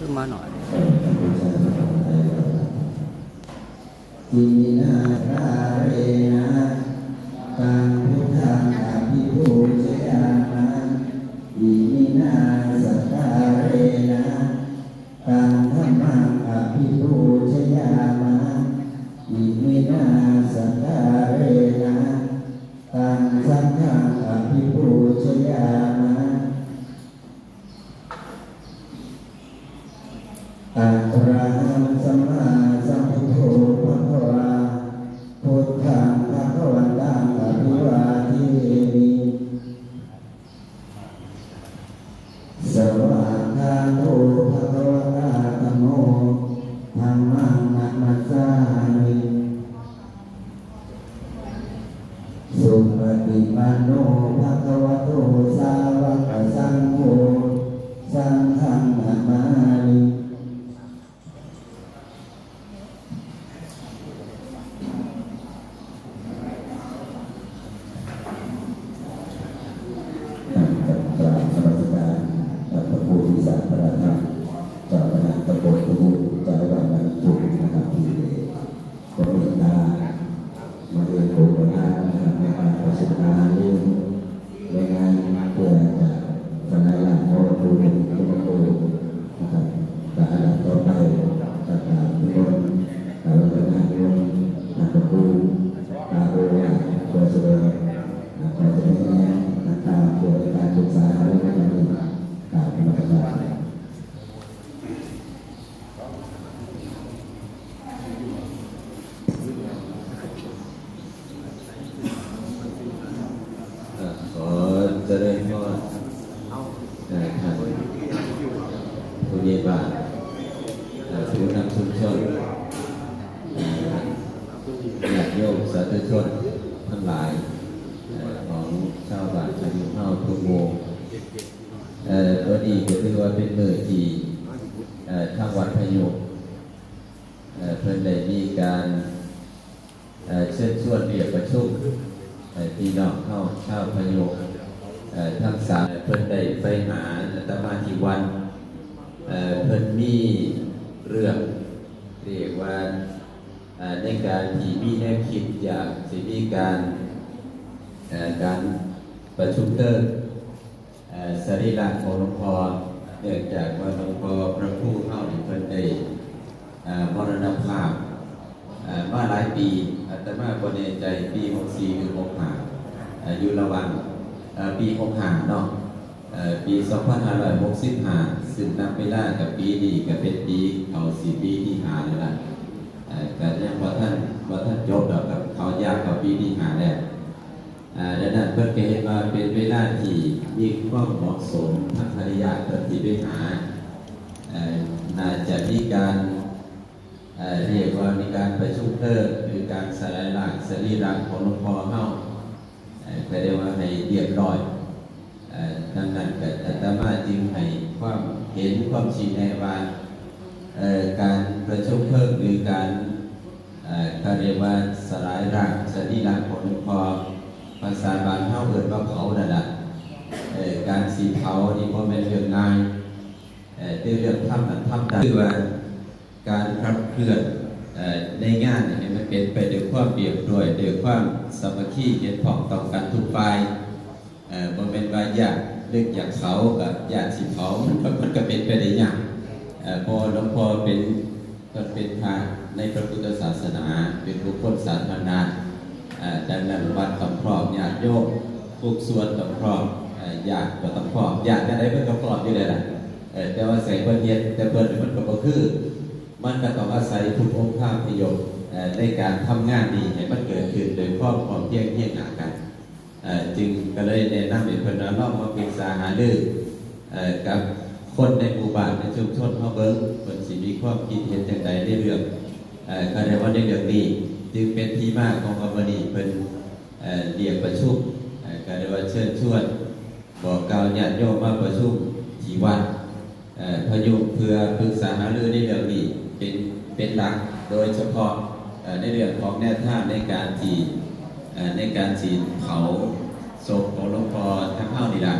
ขึ้นมาหน่อยอินาราเรนะตังพุทธังอภิปูชยามะอิมินาสัทธาเรนะตังธัมมังอภิปูชยามะอิมินาสัทธาเรนะตังสังฆังอภิปูชยามะอะระหังสัมมาสัมพุทโธภะคะวาพุทธังภะคะวันตังอภิวาเทมิสวากขาโตภะคะวะตาธัมโมธัมมังนะมัสสามิสุปฏิปันโนภะคะวะโตสาวกสังโฆสังฆังนะมามิเจริญพรท่านผู้ใหญ่บ้านผู้นำชุมชนญาติโยมสาธุชนทั้งหลายของชาวบ้านอายุเท่าทุกวงตัวนี้ก็ถือว่าเป็นมือที่ทางวัดพะยุเพิ่นได้มีการเชิญชวนเรียกประชุมพี่น้องเข้าชาวพะยุทั้งสามเพิ่นได้ไปหาอาตมาที่วันเพิ่นมีเรื่องเรียกว่าในการที่มีแนวคิดอยากจะมีการประชุมเติมสรีระของหลวงพ่อเนื่องจากว่าหลวงพ่อพระผู้เข้าเพิ่นได้มรณภาพมาหลายปีอาตมาบ่แน่ใจปี64หรือ65อยู่ระหว่างปี65เนาะปี2565ซึ่งนับเวลากับปีนี้ก็เป็นปีเข้า4ปีที่5แล้วล่ะก็ยังว่าท่านจบแล้วกับเขายากกับปีที่5แล้วดังนั้นเพิ่นก็เห็นว่าเป็นเวลาที่มีความเหมาะสมทางภริยาเพิ่นที่ไปหาน่าจะมีการเรียกว่ามีการประชุมเพิ่มหรือการสลายร่างสรีระของหลวงพ่อเฮาก็ได้ว่าให้เรียบร้อยดังนั้นก็อาตมาจึงให้ความเห็นความชี้แนะว่าการประชุมเพิ่มหรือการเขาเรียกว่าสลายร่างสรีระของหลวงพ่อภาษาบ้านเฮาเอิ้นว่าเผานั่นล่ะการสีเผานี่บ่แม่นเรื่องง่ายแต่เรื่องทำได้คือว่าการขับเคลื่อนในงานให้มันเป็นไปด้วยความเรียบร้อยด้วยความสามัคคีเห็นพ้องต้องกันทุกฝ่ายบ่แม่นว่าอยากเลือกอยากเขากับอยากสิเผามันก็เป็นไปได้ยากพอหลวงพ่อเป็นพระในพระพุทธศาสนาเป็นบุคคลสาธารณะดังนั้นวัดต้องพร้อมญาติโยมทุกส่วนต้องพร้อมญาติก็ต้องพร้อมญาติกันได้เพิ่นก็พร้อมอยู่แล้วล่ะแต่ว่าใส่เพิ่นเฮ็ดแต่เพิ่นมันก็บ่คือ มันก็ต้องอาศัยทุกองค์ภาพยนตร์ในการทำงานดีให้มันเกิดขึ้นโดยความพร้อมเพรียงหน้ากันจึงก็เลยแนะนำให้เพิ่นลองมาปรึกษาหารือกับคนในหมู่บ้านในชุมชนเฮาเบิ่งเพิ่นสิมีความคิดเห็นจังใดในเรื่องก็ได้ว่าในเรื่องนี้จึงเป็นที่มาของวันนี้เพิ่นเรียกประชุมก็ได้ว่าเชิญชวนบอกกล่าวญาติโยมมาประชุมที่วัดพยุงเพื่อปรึกษาหารือในเรื่องนี้เป็นหลักโดยเฉพาะในเรื่องของแนวทางในการที่เผาศพของหลวงพ่อทั้งเฮานี่ล่ะ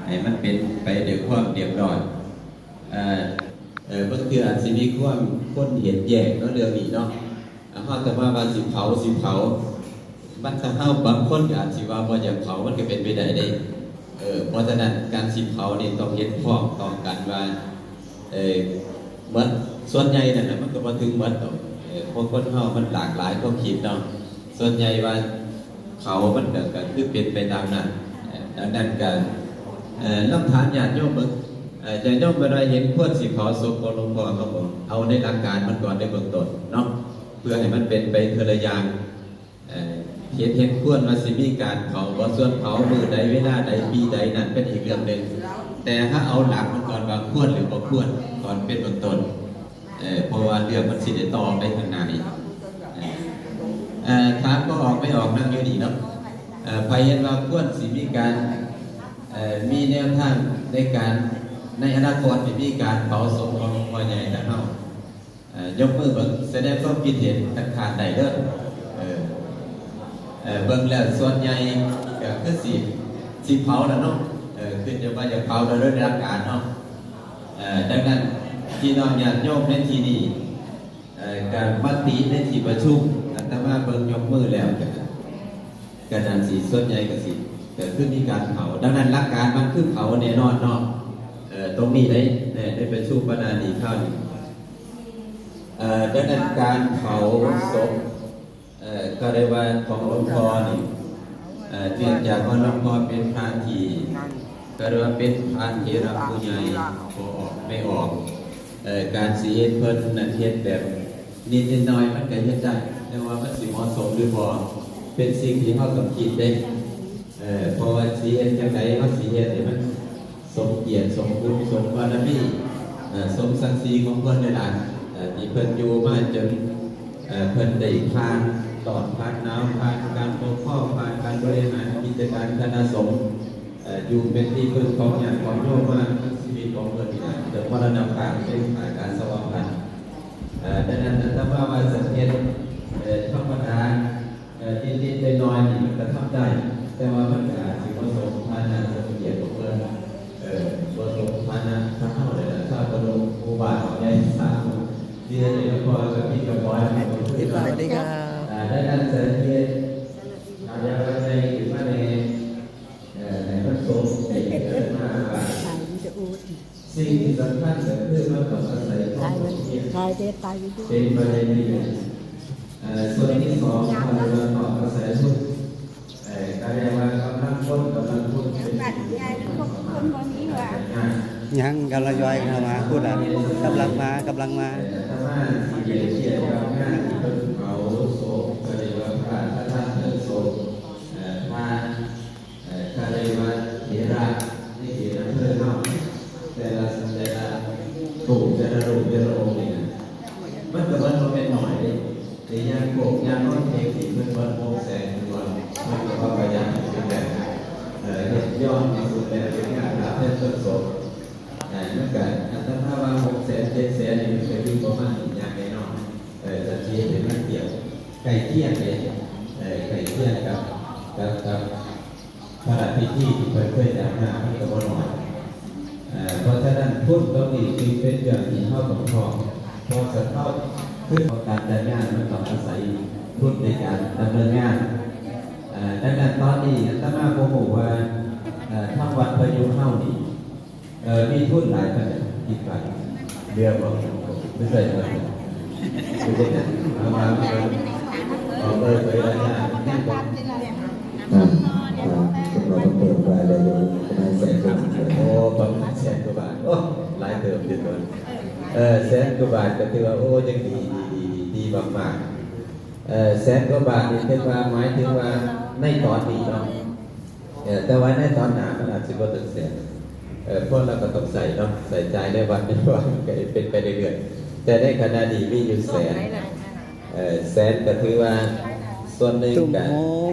ให้มันเป็นไปด้วยความเรียบร้อยบางทีอาจสิมีความคนเห็นแย้งเนาะเรื่องนี้เนาะเฮาแต่ว่าสิเผามันถ้าเฮาบางคนอาจสิว่าบ่อยากเผามันก็เป็นไปได้เด้เพราะฉะนั้นการสิเผานี่ต้องเฮ็ดพร้อมต้องกันว่าเหมือนส่วนใหญ่นั่นน่ะมันก็บ่ถึงหมดดอกคนเฮามันหลากหลายความคิดเนาะส่วนใหญ่ว่าเขามันก็คือเป็นไปตามนั้นดังนั้นการลำถามญาติโยมเบิ่งญาติโยมเวลาเห็นควรสิเผาศพของหลวงพ่อครับผมเอาในหลักการมันก่อนในเบื้องต้นเนาะเพื่อให้มันเป็นไปทีละอย่างเห็นควรว่าสิมีการเผาบ่ส่วนเผามือใดเวลาใดปีใดนั่นเป็นอีกเรื่องหนึ่งแต่ถ้าเอาหลักมันก่อนว่าควรหรือบ่ควรก่อนเป็นเบื้องต้นเพราะว่าเรื่องมันสิได้ต่อไปข้างหน้าอีกถามก็ออกไม่ออกนั่งอยู่ดีเนาะไปเห็นว่าควรสิมีการมีแนวทางในอนาคตมีการเผาศพของหลวงพ่อใหญ่นะเฮายกมือเบิ่งแสดงความคิดเห็นขาดได้เด้อเบิ่งแล้วส่วนใหญ่ก็คือสิเผาแล้วเนาะขึ้นอยู่ว่าจะเผาโดยหลักการเนาะดังนั้นพี่น้องญาติโยมในที่นี้การมติในที่ประชุมอาตมาเบิ่งยกมือแล้วก็นั่นสิส่วนใหญ่ก็สิเกิดขึ้นมีการเผาดังนั้นหลักการมันคือเผาแน่นอนเนาะตรงนี้ได้ประชุมปนาดีเข้านี่ดังนั้นการเผาศพก็ได้ว่าของหลวงพ่อนี่เนื่องจากว่าหลวงพ่อเป็นพระที่ก็เรียกว่าเป็นพระเถระผู้ใหญ่บ่ออกไม่ออกการสิเฮ็ดเพิ่นนั่นเฮ็ดแบบนิดน้อยมันก็เฮ็ดได้แต่ว่ามันสิเหมาะสมหรือบ่เป็นสิ่งที่เฮาต้องคิดได้เพราะว่าสิเฮ็ดจังได๋เฮาสิเฮ็ดให้มันสมเกียรติสมคุณสมบารมีสมศักดิ์ศรีของเพิ่นได้ล่ะที่เพิ่นอยู่มาจนเพิ่นได้ผ่านตอนผ่านหนาวผ่านการปกครองผ่านการบริหารกิจการคณะสงฆ์อยู่เป็นที่พึ่งของญาติของโยมมาชีวิตของเพิ่นนี่นะเดิมมรณภาพเป็นการสว่างพันดังนั้นถ้าว่าสังเกตธรรมดานิดๆน้อยๆนี่มันก็ทำได้แต่ว่ามันอาจสิบ่สมฐานะสมเกียรติของเพิ่นบ่สมฐานะถ้าเฮาได้ถ้าบ่ลงอุบาทของใหญ่สามที่ได้พอกับพี่กับน้อยให้บ่คือกันดังนั้นสังเกตอาจจะในหรือว่าในพระสงฆ์ในเกิดมาว่าสิ่งที่สำคัญก็คือว่าต้องอาศัยความเพียรเป็นประเด็นที่หนึ่งส่วนที่สองเราต้องอาศัยทุกการเรียกว่ากำลังคนเป็นยังกำลังย้อยเข้ามาพูดอ่ะกำลังมาถ้าว่าสิ่งเกี่ยวกับงานเขาโศกก็เรียกว่าพระธาตุโศกพระก็เรียกว่าเถระนี่เถระเพื่อนเนาะแต่ละกลุ่มแต่ละรูปแต่ละองค์นี่มันก็มันเป็นหน่อยแต่ยางโกกยางน้อยเองที่มันวันโมงแสงวันมันก็พยายามเป็นแบบย้อนในสุดแล้วเป็นงานรับเพื่อนต้นโศกนั่นกันถ้าว่า600,000 700,000นี่มันจะอยู่ประมาณอย่างไรเนาะจะเทียบเป็นเกี่ยวไก่เทียบเลยไก่เทียบกับพระพิธีที่เพื่อนๆอย่างนั้นมันก็บ่น้อยเพราะฉะนั้นพูดตรงนี้จึงเป็นเรื่องที่เข้าตรงคอพอจะเข้าขึ้นของการดำเนินงานมันต้องอาศัยพูดในการดำเนินงานดังนั้นตอนนี้อาตมาโมโหว่าทั้งวัดพยุเข้านี่มีทุนหลายประเด็นอีกหลายเรื่องบอกไม่ใช่ไหมไม่ใช่นะเอามาเอาเลยได้นะเราต้องเปิดรายละเอียดในแสนกว่าโอ้ประมาณ100,000 กว่าบาทโอ้หลายเติมเดือน แสนกว่าบาทก็ถือว่าโอ้ยังดีมากแสนกว่าบาทนี่ถือว่าหมายถึงว่าในตอนนี้เนาะแต่ว่าในตอนหน้ามันอาจจะบ่ถึงแสนพวกเราก็ต้องใส่เนาะใส่ใจในวันในวันก็เป็นไปเรื่อยๆแต่ในขณะนี้มีอยู่แสนแสนก็ถือว่าส่วนหนึ่งกับ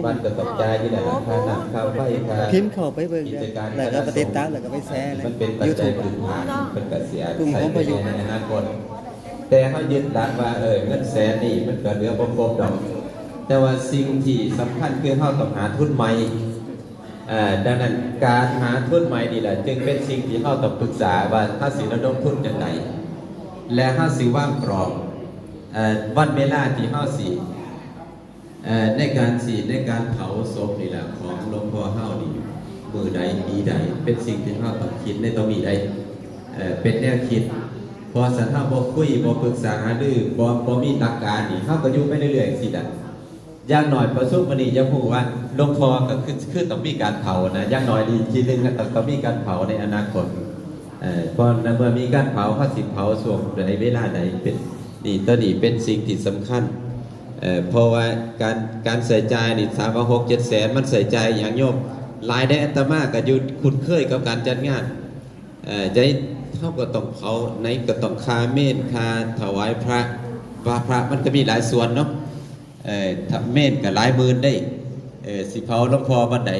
บ้านก็ต้องจ่ายที่ไหนราคาน้ำข้าวไฟค่า พิมพ์เข้าไปเบิ่งเด้อแล้วก็ไปติดตามแล้วก็ไปแชร์เลย มันเป็นปัจจัย YouTube พื้นฐานเป็นกเสีย กลุ่ม ใส่ ของ ไป ประโยชน์ ในอนาคตแต่เขายึดหลักว่าเงินแสนนี่มันก็เหลือบ่ครบดอกแต่ว่าสิ่งที่สำคัญคือเขาต้องหาทุนใหม่ดังนั้นการหาทุนใหม่นี่แหละจึงเป็นสิ่งที่เขาต้องปรึกษาว่าถ้าสิระดมทุนจังไดและถ้าสิว่างกรอบวันเวลาที่เขาสิในการเผาศพนี่แหละของหลวงพ่อเฮานี่มือใดปีใดเป็นสิ่งที่เฮาต้องคิดในตรงนี้ใดเป็นแนวคิดพอสันเฮาบ่คุยบ่ปรึกษาหารือบ่มีหลักการนี่เฮาก็อยู่ไปเรื่อยๆสิอย่างน้อยประสบมื้อนี้จะฮู้ว่าหลวงพ่อก็คือต้องมีการเผานะอย่างน้อยดีทีนึงก็ต้องมีการเผาในอนาคตพอเมื่อมีการเผาเฮาสิเผาช่วงใดเวลาใดเป็นนี่ตัวนี้เป็นสิ่งที่สำคัญเพราะว่าการใส่ใจนี่3-6-7 แสนมันใส่ใจอย่างโยมหลายได้อาตมาก็อยู่คุ้นเคยกับการจัดงานใจเท่าก็ต้องเผาในก็ต้องคาเม่นคาถวายพระมันก็มีหลายส่วนเนาะเม่นก็หลายหมื่นได้สิเผาหลวงพ่อบันได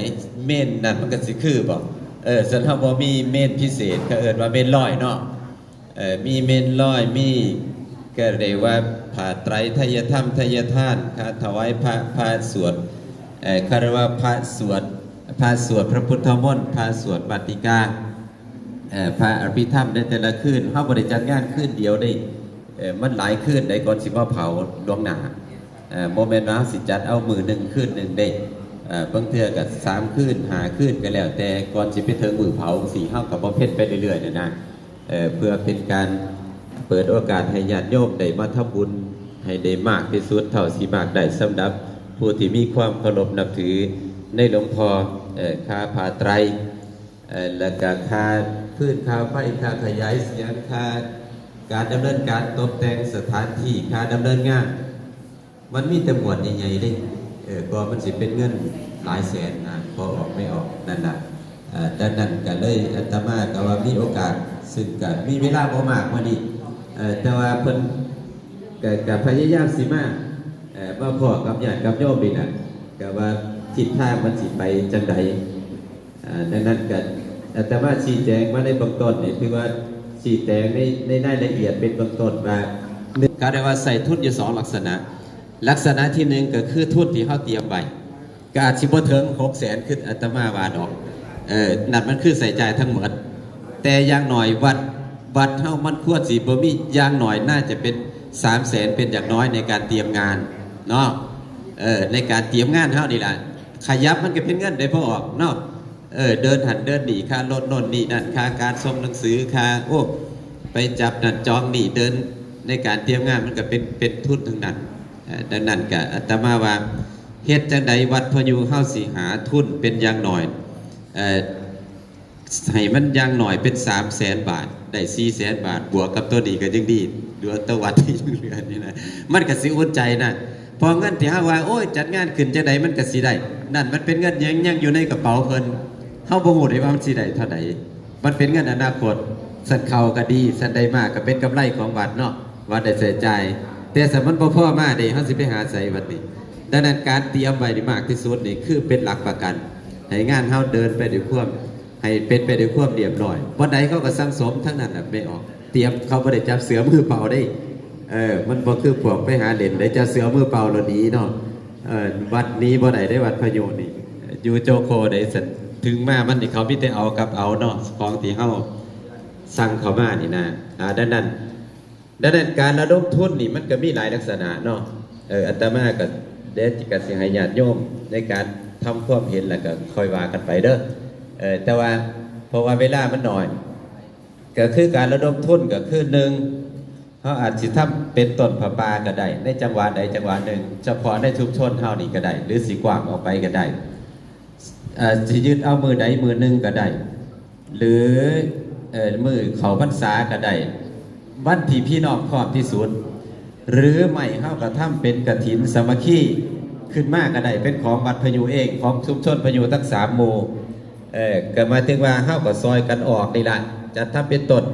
เม่นนั่นมันก็สิคือบอกสันเฮาบ่มีเม่นพิเศษก็เอิ้นว่าเม่นร้อยเนาะมีเม่นร้อยมีก็เรียกว่าผ้าไตรทยธรรมทยทานค่าถวายพระสวดคารวะพระสวดพระพุทธมนต์พระสวดบัติกาพระอภิธรรมในแต่ละคืนเฮาบ่ได้จัดงานคืนเดียวได้มันหลายคืนได้ก่อนสิมาเผาดวงหน้าโมเมนต์ว่าสิจัดเอามือหนึ่งคืนหนึ่งได้บางเทื่อก็3คืน5คืนก็แล้วแต่ก่อนสิไปถึงมือเผาสิเฮาก็บ่เพ็ดไปเรื่อยๆนะเพื่อเป็นการเปิดโอกาสให้ญาติโยมได้มาทำบุญให้ได้มากที่สุดเท่าสิมากได้สำหรับผู้ที่มีความเคารพนับถือในหลวงพ่อค่าผ้าไตรและก็ค่าพื้นค่าไฟค่าขยายเสียงค่าการดำเนินการตกแต่งสถานที่ค่าดำเนินงานมันมีแต่หมวดใหญ่ๆได้ก็มันสิเป็นเงินหลายแสนนะพอออกไม่ออกนั่นแหละดังนั้นก็เลยอาตมาก็ว่ามีโอกาสซึ่งก็มีเวลาบ่มากพอดีแต่ว่าเพิ่นก็พยายามสิมาพอกับญาติกับโยมนี่น่ะก็ว่าทิศทางมันสิไปจังไดดังนั้นก็อาตมาชี้แจงมาในเบื้องต้นนี่คือว่าชี้แจงในรายละเอียดเป็นเบื้องต้นว่าก็ได้ว่าใส่ทุนอยู่2ลักษณะที่1ก็คือทุนที่เฮาเตรียมไว้ก็อาจสิบ่ถึง6แสนคืออาตมาว่าดอกนั่นมันคือใส่ใจทั้งหมดแต่อย่างน้อยวัดเฮามันควรสิบ่มีอย่างน้อยน่าจะเป็น3แสนเป็นอย่างน้อยในการเตรียมงานเนาะในการเตรียมงานเฮานี่ล่ะขยับมันก็เป็นเงินได้พอออกเนาะเดินหันเดินหนีค่ารถโน่นนี่นั่นค่าการส่งหนังสือค่าไปจับนั่นจองนี่เดินในการเตรียมงานมันก็เป็นทุนทั้งนั้นดังนั้นก็อาตมาว่าเฮ็ดจังใดวัดพยุเฮาสิหาทุนเป็นอย่างน้อยให้มันอย่างหน่อยเป็น300,000 บาทได้400,000 บาทบวกกับตัวนี้ก็ยังดีดูตัววัดที่เหลือนี่นะมันก็สิอุ่นใจนะพอเงินที่เฮาว่าโอ้ยจัดงานขึ้นจังไดมันก็สิได้นั่นมันเป็นเงินยังอยู่ในกระเป๋าเพิ่นเฮาบ่ฮู้ได้ว่ามันสิได้เท่าใดมันเป็นเงินอนาคตสันเข้าก็ดีสันใดมากก็เป็นกำไรของวัดเนาะวัดได้ใส่ใจแต่สมันบ่พอมาเด้เฮาสิไปหาใส่วัดนี่ดังนั้นการเตรียมไว้นี่มากที่สุดนี่คือเป็นหลักประกันให้งานเฮาเดินไปด้วยความให้เป็นไปด้วยความเรียบร้อยวันใดเขาก็สังสมทั้งนั้นไม่ออกเตรียมเขาบ่ได้จับเสือมือเปล่าได้มันบ่คือพวกไปหาเล่นได้จับเสือมือเปล่าแล้วดีเนาะวัดนี้บ่ได้วัดพระโยนี่อยู่โจโคได้สันถึงมามันนี่เขามีแต่เอากับเอาเนาะของที่เฮาสั่งเขามานี่นะดังนั้นการระดมทุนนี่มันก็มีหลายลักษณะเนาะอาตมาก็ได้ก็สิให้ญาติโยมในการทำความเห็นแล้วก็ค่อยว่ากันไปเด้อแต่ว่าเพราะว่าเวลามันน้อยก็คือการระดมทุนก็คือ1เขาอาจสิทำเป็นต้นผาป่าก็ได้ในจังหวัดใดจังหวัดหนึ่งเฉพาะในชุมชนเฮานี่ก็ได้หรือสิกว้างออกไปก็ได้สิยึดเอามือใดมือหนึ่งก็ได้หรือมือเขาพรรษาก็ได้ วันที่พี่น้องพร้อมที่สุดหรือไม่เฮากระทำเป็นกฐินสามัคคีขึ้นมากก็ได้เป็นของวัดพยุเองของชุมชนพยุทั้ง3หมู่ก็มาถึงว่าเฮาก็ซอยกันออกนี่ล่ะจะทำเป็นต้น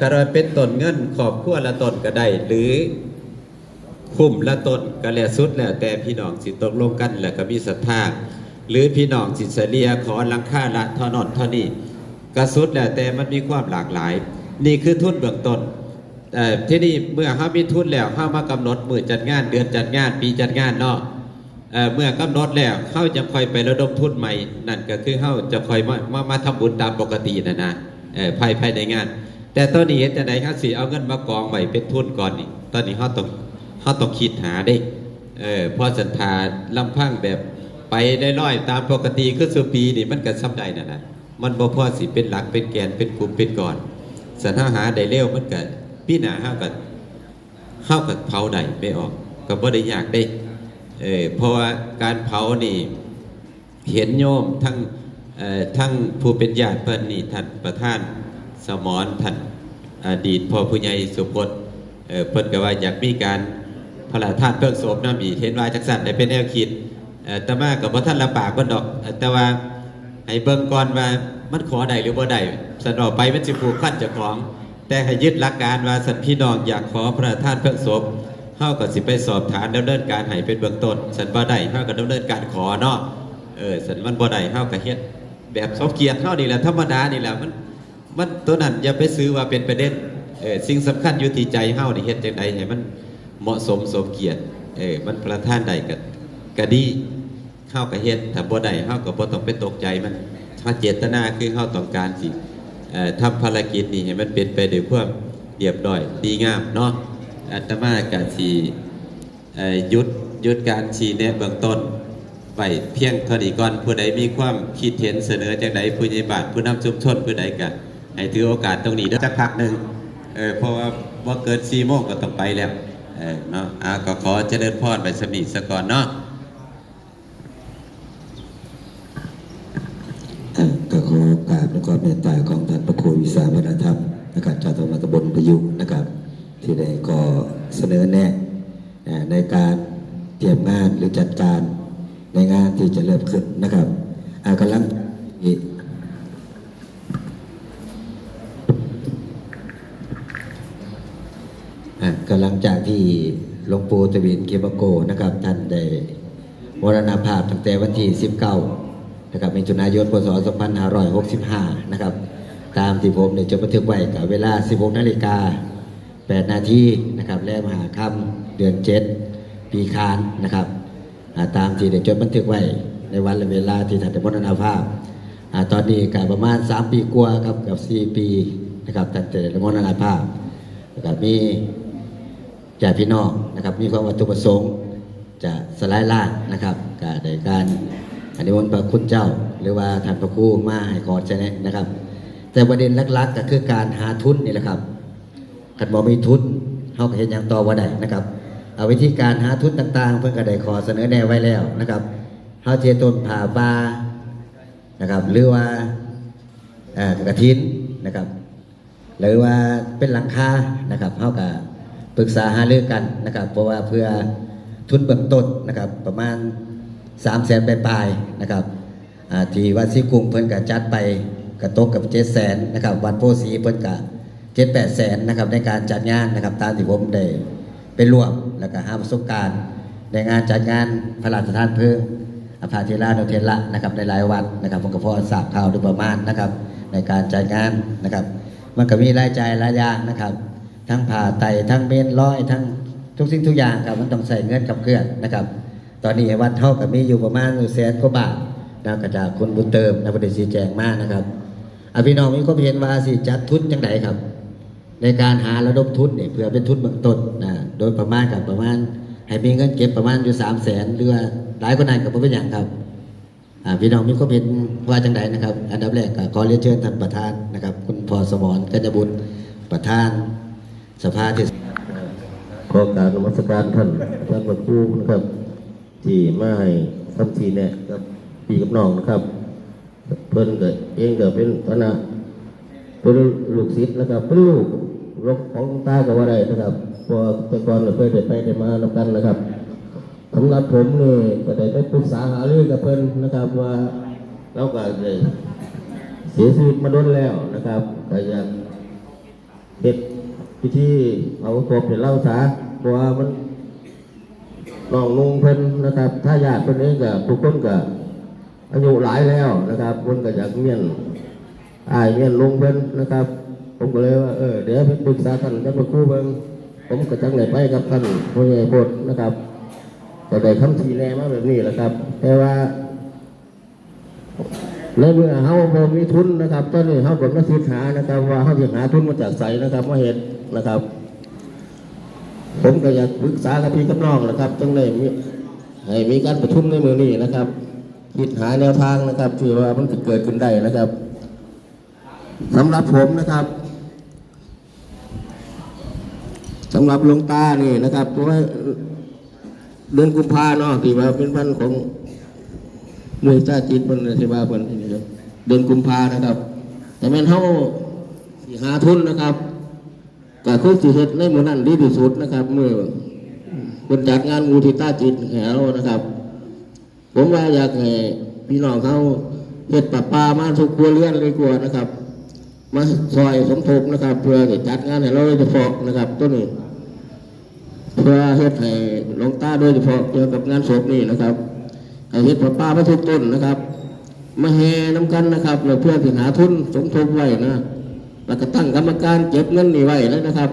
ก็ได้เป็นต้นเงินครอบครัวละต้นก็ได้หรือคุ้มละต้นก็แล้วสุดแล้วแต่พี่น้องสิตกลงกันแล้วก็มีศรัทธาหรือพี่น้องสิเสลียขอหลังคาละเท่านอนเท่านี้ก็สุดแล้วแต่มันมีความหลากหลายนี่คือทุนเบื้องต้นที่นี่เมื่อเฮามีทุนแล้วเฮามากำหนดมื้อจัดงานเดือนจัดงานปีจัดงานเนาะเมื่อกำหนดแล้วเฮาจะค่อยไประดมทุนใหม่นั่นก็คือเฮาจะค่อยมาทำบุญตามปกตินะภายในงานแต่ตอนนี้เฮ็ดจังได๋เฮาสิเอาเงินมากองไว้เป็นทุนก่อนนี่ตอนนี้เฮาต้องคิดหาเด้พอศรัทธาลำพังแบบไปได้ร้อยตามปกติคือสุปีนี่มันก็ซ้ำได้นั่นน่ะมันบ่พอสิเป็นหลักเป็นแกนเป็นกลุ่มเป็นก้อนสันหาได้เร็วมันก็พี่หน้าเฮาก็เผาได้ไม่ออกก็บ่ได้ยากได้เพราะว่าการเผานี่เห็นโยมทั้งผู้เป็นญาติเพิ่นนี่ท่านประธานสมรท่านอดีตพ่อผู้ใหญ่สุพจน์เพิ่นก็ว่าอยากมีการพระราชทานเพลิงศพน้ำอีเห็นว่าจักสั่นได้เป็นแนวคิดแต่มากับบ่ทันละปากเพิ่นดอกแต่ว่าให้เบิ่งก่อนว่ามันขอได้หรือบ่ได้สันออกไปมันสิผูกพันเจ้าของแต่ให้ยึดหลักการว่าสันพี่น้องอยากขอพระราชทานเพลิงศพเฮาก็สิไปสอบถามดำเนินการให้เป็นเบื้องต้นสันบ่ได้เฮาก็ดำเนินการขอเนาะสันมันบ่ได้เฮาก็เฮ็ดแบบสมเกียรติเฮานี่แหละธรรมดานี่แหละมันตัวนั้นอย่าไปซื้อว่าเป็นประเด็นสิ่งสำคัญอยู่ที่ใจเฮานี่เฮ็ดจังไดให้มันเหมาะสมสมเกียรติมันประทานได้ก็ดีเฮาก็เฮ็ดถ้าบ่ได้เฮาก็บ่ต้องไปตกใจมันถ้าเจตนาคือเฮาต้องการสิทำภารกิจนี้ให้มันเป็นไปด้วยความเรียบร้อยดีงามเนาะอาตมาก็สิหยุดการชี้แนะเบื้องต้นไว้เพียงเท่านี้ก่อนผู้ใดมีความคิดเห็นเสนอจังใดผู้ใหญ่บ้านผู้นำชุมชนผู้ใดก็ให้ถือโอกาสตรงนี้เด้อสักพักนึงเพราะว่าเกิน4 โมงก็ต้องไปแล้วเนาะก็ขอเจริญพรไปสมิสก่อนเนาะก็ขอกราบและความเมตตาของท่านพระครูวิสาวัฒนธรรมนะครับเจ้าตำบลประยุกต์นะครับที่ได้ก็เสนอแนะในการเตรียมงานหรือจัดการในงานที่จะเริ่มขึ้นนะครับกำลังจากที่หลวงปู่ทวินเขมโกนะครับท่านได้มรณภาพตั้งแต่วันที่19นะครับมิถุนายนพศ2565นะครับตามที่ผมได้จดบันทึกไว้กับเวลา 16:08 นาทีนะครับและมหาค่ำเดือน7ปีคานนะครับตามที่ได้จดบันทึกไว้ในวันและเวลาที่ท่านได้มรณภาพตอนนี้ก็ประมาณ3 ปีกว่าครับกับ4 ปีนะครับท่านได้มรณภาพนะครับมีญาติพี่น้องนะครับมีความวัตถุประสงค์จะสลายล่างนะครับก็ได้การอนิมนต์พระคุณเจ้าหรือว่าท่านพระครูมาให้ขอแนะนะครับแต่ประเด็นหลักๆก็คือการหาทุนนี่แหละครับขันบ่มีทุนเฮาก็เฮ็ดหยังต่อบ่ได้นะครับเอาวิธีการหาทุนต่างๆเพิ่นก็ได้ขอเสนอแนะไว้แล้วนะครับเฮาสิต้นผ่าป่านะครับหรือว่ากฐินนะครับหรือว่าเป็นหลังคานะครับเฮาก็ปรึกษาหารือกันนะครับเพราะว่าเพื่อทุนเบื้องต้นนะครับประมาณ300,000 ปลายๆนะครับที่วัดศรีกรุงเพิ่นก็จัดไปกระตกกับ700,000นะครับวัดโพสีเพิ่นก็7-800,000นะครับในการจัดงานนะครับตามที่ผมได้ไปร่วมแล้วก็หาประสบการณ์ในงานจัดงานพระราชทานเพลิงพระเทรานุเทระนะครับในหลายวันนะครับผมก็พอทราบข่าวโดยประมาณนะครับในการจัดงานนะครับมันก็มีรายจ่ายหลายอย่างนะครับทั้งผ่าไตทั้งเมนร้อยทั้งทุกสิ่งทุกอย่างครับมันต้องใส่เงินกับเครื่องนะครับตอนนี้วัดเท่ากับมีอยู่ประมาณ100,000 กว่าบาทนะก็จากคุณบุญเติมนะประเดี๋ยวชี้แจงมากนะครับพี่น้องมีความเห็นว่าสิจัดทุนจังไดครับในการหาระดมทุนเนี่ยเพื่อเป็นทุนเบื้องต้นนะโดยประมาณกับประมาณให้มีเงินเก็บประมาณอยู่300,000หรือว่าหลายกว่านั้นก็บ่เป็นหยังครับพี่น้องมีความเห็นว่าจังไดนะครับอันดับแรกก็ขอเรียนเชิญท่านประธานนะครับคุณพรสมรกัญญบุญประธานสภาเทศขอการนมัสการท่านพระครูนะครับที่มาให้คำชี้แนะกับพี่กับน้องนะครับเพิ่นเกิดเองเกิดเป็นฐานะเป็นลูกศิษย์แล้วก็เป็นลูก รถของตาก็ว่าได้นะครับพอแต่ก่อนเราเคยได้ไปได้มานำกันนะครับสำหรับผมนี่ก็ได้ไปปรึกษาหารือกับเพิ่นนะครับว่าเราก็ได้เสียชีวิตมาโดนแล้วนะครับก็อยากเฮ็ดพิธีเอาศพให้เล่าซะเพราะว่ามันน้องนุ่งเพิ่นนะครับถ้าญาติเพิ่นเองก็ทุกคนก็อายุหลายแล้วนะครับเพิ่นก็อยากเมียนเมียนลุงเพิ่นนะครับผมก็เลยว่าเดี๋ยวไปปรึกษาท่านพระครูเบิ่งผมก็จังได้ไปกับท่านผู้ใหญ่โพธิ์นะครับก็ได้คำชี้แนะมาแบบนี้แหละครับแต่ว่าในเมื่อเฮาบ่มีทุนนะครับตอนนี้เฮาก็มาศึกษานะครับว่าเฮาสิหาทุนมาจากไสนะครับมาเฮ็ดนะครับ ผมก็อยากปรึกษากับพี่กับน้องนะครับจังได้ให้มีการประชุมในมื้อนี้นะครับคิดหาแนวทางนะครับที่ว่ามันจะเกิดขึ้นได้นะครับสำหรับผมนะครับสำหรับหลวงตานี่นะครับเพราะว่าเดือนกุมภาเนาะที่ว่าเป็นวันของมวยตาจิตเป็นที่ว่าเป็นเดือนกุมภานะครับแต่แม่นเฮาสิหาทุนนะครับก็คือสิเฮ็ดในมื้อนั้นดีที่สุดนะครับเมื่อคนจัดงานมูทิตาจิตแห่เรานะครับผมว่าอยากให้พี่น้องเขาเฮ็ดประปามาทุกครัวเรือนเลยกว่านะครับมาซอยสมทบนะครับเพื่อจัดงานให้เราโดยเฉพาะนะครับต้นนี้เพื่อเฮ็ดให้หลวงตาโดยเฉพาะเกี่ยวกับงานศพนี่นะครับให้เฮ็ดประปามาทุกต้นนะครับมาแห่น้ำกันนะครับเพื่อที่หาทุนสมทบไว้นะแล้วก็ตั้งกรรมการเก็บเงินนี่ไว้แล้วนะครับ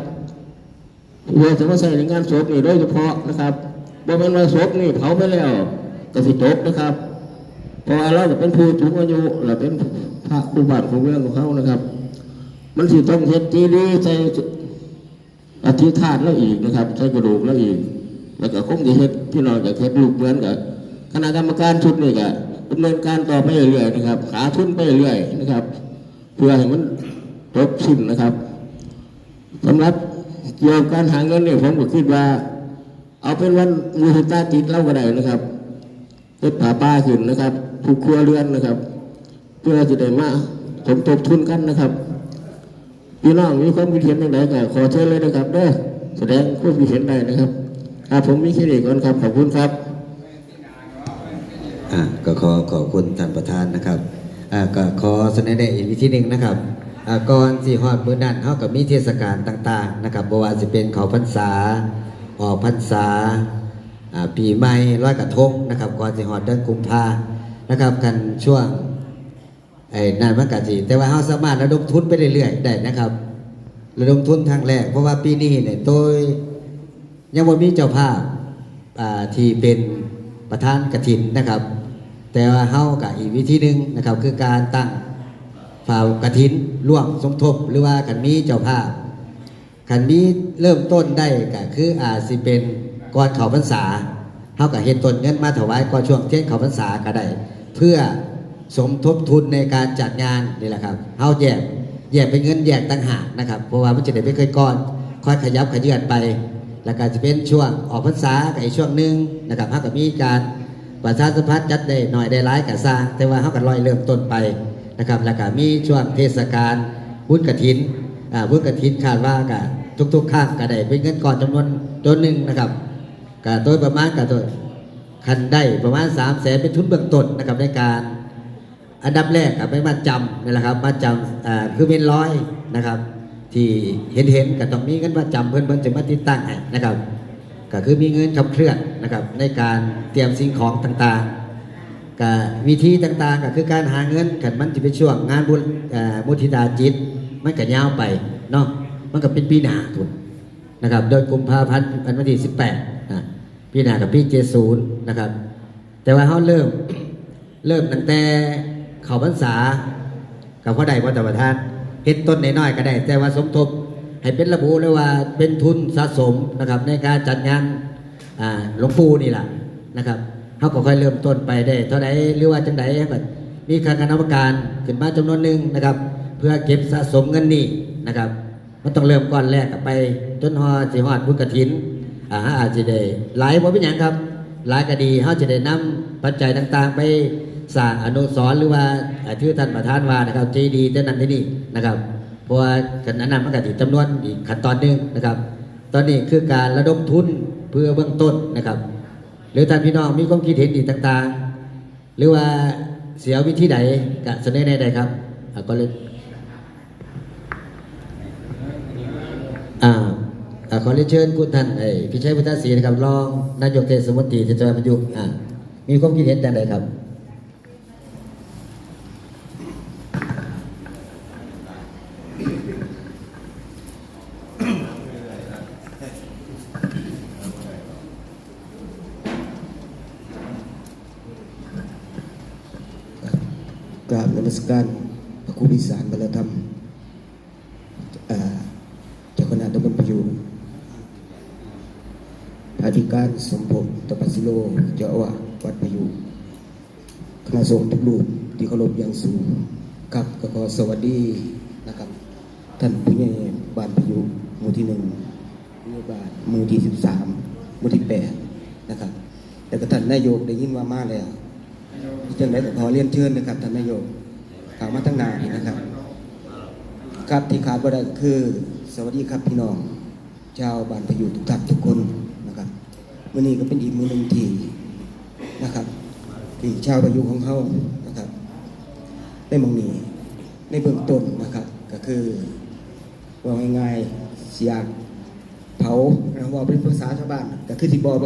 เพื่อจะมาใส่ในงานศพนี่โดยเฉพาะนะครับบ่แม่นว่าศพนี่เผาไปแล้วก็สิจบนะครับเพราะว่าเราเป็นผู้สูงอายุเราเป็นพระผู้บัตรของเรื่องของเขานะครับมันสิต้องเฮ็ดจีดีใส่อธิษฐานแล้วอีกนะครับใส่กระดูกแล้วอีกแล้วก็คงจะเฮ็ดพี่น้องจะเฮ็ดลูกเหมือนกับคณะกรรมการชุดนี้ก็ดำเนินการต่อไปเรื่อยๆนะครับหาทุนไปเรื่อยๆนะครับเพื่อให้มันจบสิ้นนะครับสำหรับเกี่ยวกับการหาเงินเนี่ยผมก็คิดว่าเอาเป็นวันมูลตาจิตเล่าก็ได้นะครับเฮ็ดผ้าป่าขึ้นนะครับทุกครัวเรือนนะครับเพื่อจะได้มาสมทบทุนกันนะครับพี่น้องมีความคิดเห็นอย่างไรก็ขอเชิญเลยนะครับเด้อแสดงความคิดเห็นได้นะครับผมมีแค่นี้ก่อนครับขอบคุณครับก็ขอบคุณท่านประธานนะครับก็ขอเสนอแนะอีกวิธีหนึ่งนะครับก่อนที่ฮอดมื้อนั้นเฮาก็มีเทศกาลต่างๆนะครับบ่ว่าสิเป็นเข้าพรรษาออกพรรษาปีใหม่ลอยกระทงนะครับก่อนสิฮอดเดือนกุมภานะครับกันช่วงนั่นมันก็สิแต่ว่าเฮาสามารถระดมทุนไปเรื่อยๆได้นะครับระดมทุนทางแรกเพราะว่าปีนี้เนี่ยโดยยังบ่มีเจ้าภาพที่เป็นประธานกฐินนะครับแต่ว่าเฮาก็อีกวิธีหนึ่งนะครับคือการตั้งฝ่ายกฐินร่วมสมทบหรือว่าคันมีเจ้าภาพคันมีเริ่มต้นได้ก็คือสิเป็นก่อนเข้าพรรษาเฮาก็เฮ็ดต้นเงินมาถวายก่อนช่วงเที่ยงเข้าพรรษาก็ได้เพื่อสมทบทุนในการจัดงานนี่แหละครับเฮาแยกเป็นเงินแยกต่างหากนะครับเพราะว่ามันจะได้ไม่เคยก้อนค่อยขยับขยื่นไปแล้วก็จะเป็นช่วงออกพรรษากับอีกช่วงหนึ่งนะครับเฮาก็มีการประชาสัมพันธ์จัดได้หน่อยได้หลายก็สร้างแต่ว่าเฮาก็ลอยเริ่มต้นไปนะครับแล้วก็มีช่วงเทศกาลบุญกฐินบุญกฐินคาดว่าก็ทุกๆครั้งก็ได้เป็นเงินก่อนจำนวนตัวหนึ่งนะครับก็โดยประมาณก็ตัวคันได้ประมาณ300,000เป็นทุนเบื้องต้นนะครับในการอันดับแรกกับเป็นมาจำนี่แหละครับมาจำคือเป็น100นะครับที่เห็นก็ต้องมีเงินมาจำเพื่อนจะมาติดตั้งให้นะครับก็คือมีเงินขับเคลื่อนนะครับในการเตรียมสิ่งของต่างๆกับวิธีต่างๆก็คือการหาเงินกันมันจะเป็นช่วงงานบุญมุทิตาจิตมันก็ยาวไปเนาะมันก็เป็นปีหน้าถูกนะครับโดยกุมภาพันธ์วันที่18นะปีหน้ากับปี70นะครับแต่ว่าเขาเริ่มตั้งแต่เข้าพรรษากับพ่อใดพ่อตาประธานเฮ็ดต้นน้อยๆก็ได้แต่ว่าสมทบให้เป็นระบุเลยว่าเป็นทุนสะสมนะครับในการจัดงานหลวงปู่นี่แหละนะครับเขาก็ค่อยเริ่มต้นไปได้เท่าไหร่หรือว่าจังไดก็มีคณะกรรมการขึ้นมาจำนวนหนึ่งนะครับเพื่อเก็บสะสมเงินนี่นะครับมันต้องเริ่มก้อนแรกไปจนสิฮอดบุญกฐินอาจจะได้หลายบ่เป็นหยังครับหลายก็ดีเขาจะได้นำปัจจัยต่างๆไปสร้างอนุสรณ์หรือว่าชื่อท่านประธานว่านะครับเจดีย์แต่นั้นที่นี่นะครับ เพราะว่าขณะนั้นมันก็ติดจำนวนอีกขั้นตอนหนึงนะครับ ตอนนี้คือการระดมทุนเพื่อเบื้องต้นนะครับ หรือท่านพี่น้องมีความคิดเห็นอีกต่างๆ หรือว่าเสียวิธีใดก็เสนอได้ครับก็เลยขอเรียนเชิญคุณท่านพิชัยพุทธศรีนะครับรองนายกเทศมนตรีจังหวัดประยุกต์มีความคิดเห็นอย่างไรครับกราบนมัสการพระครูพิสารบรรธรรมเจ้าคณะตำบลประยูรพระอธิการสมภพตปัสสิโลเจ้าอาวาสวัดประยูรคณะสงฆ์ทุกรูปที่เคารพอย่างสูงครับก็ขอสวัสดีนะครับท่านผู้ใหญ่บ้านประยูรหมู่ที่1ผู้ใหญ่บ้านหมู่ที่13หมู่ที่8นะครับแต่ก็ท่านนายกได้ยินว่ามาแล้วจังได้ขอเรียนเชิญนะครับท่านนายกกล่าวมาตั้งนานนะครับครับที่ขาดบ่ได้คือสวัสดีครับพี่น้องชาวบ้านประยูรทุกท่านทุกคนนะครับมื้อนี้ก็เป็นอีกมื้อหนึ่งที่นะครับที่ชาวประยูรของเขานะครับได้มองนี้ในเบื้องต้นนะครับก็คือว่าง่ายๆเสียกเผาเราว่าเป็นภาษาชาวบ้านก็คือที่บอก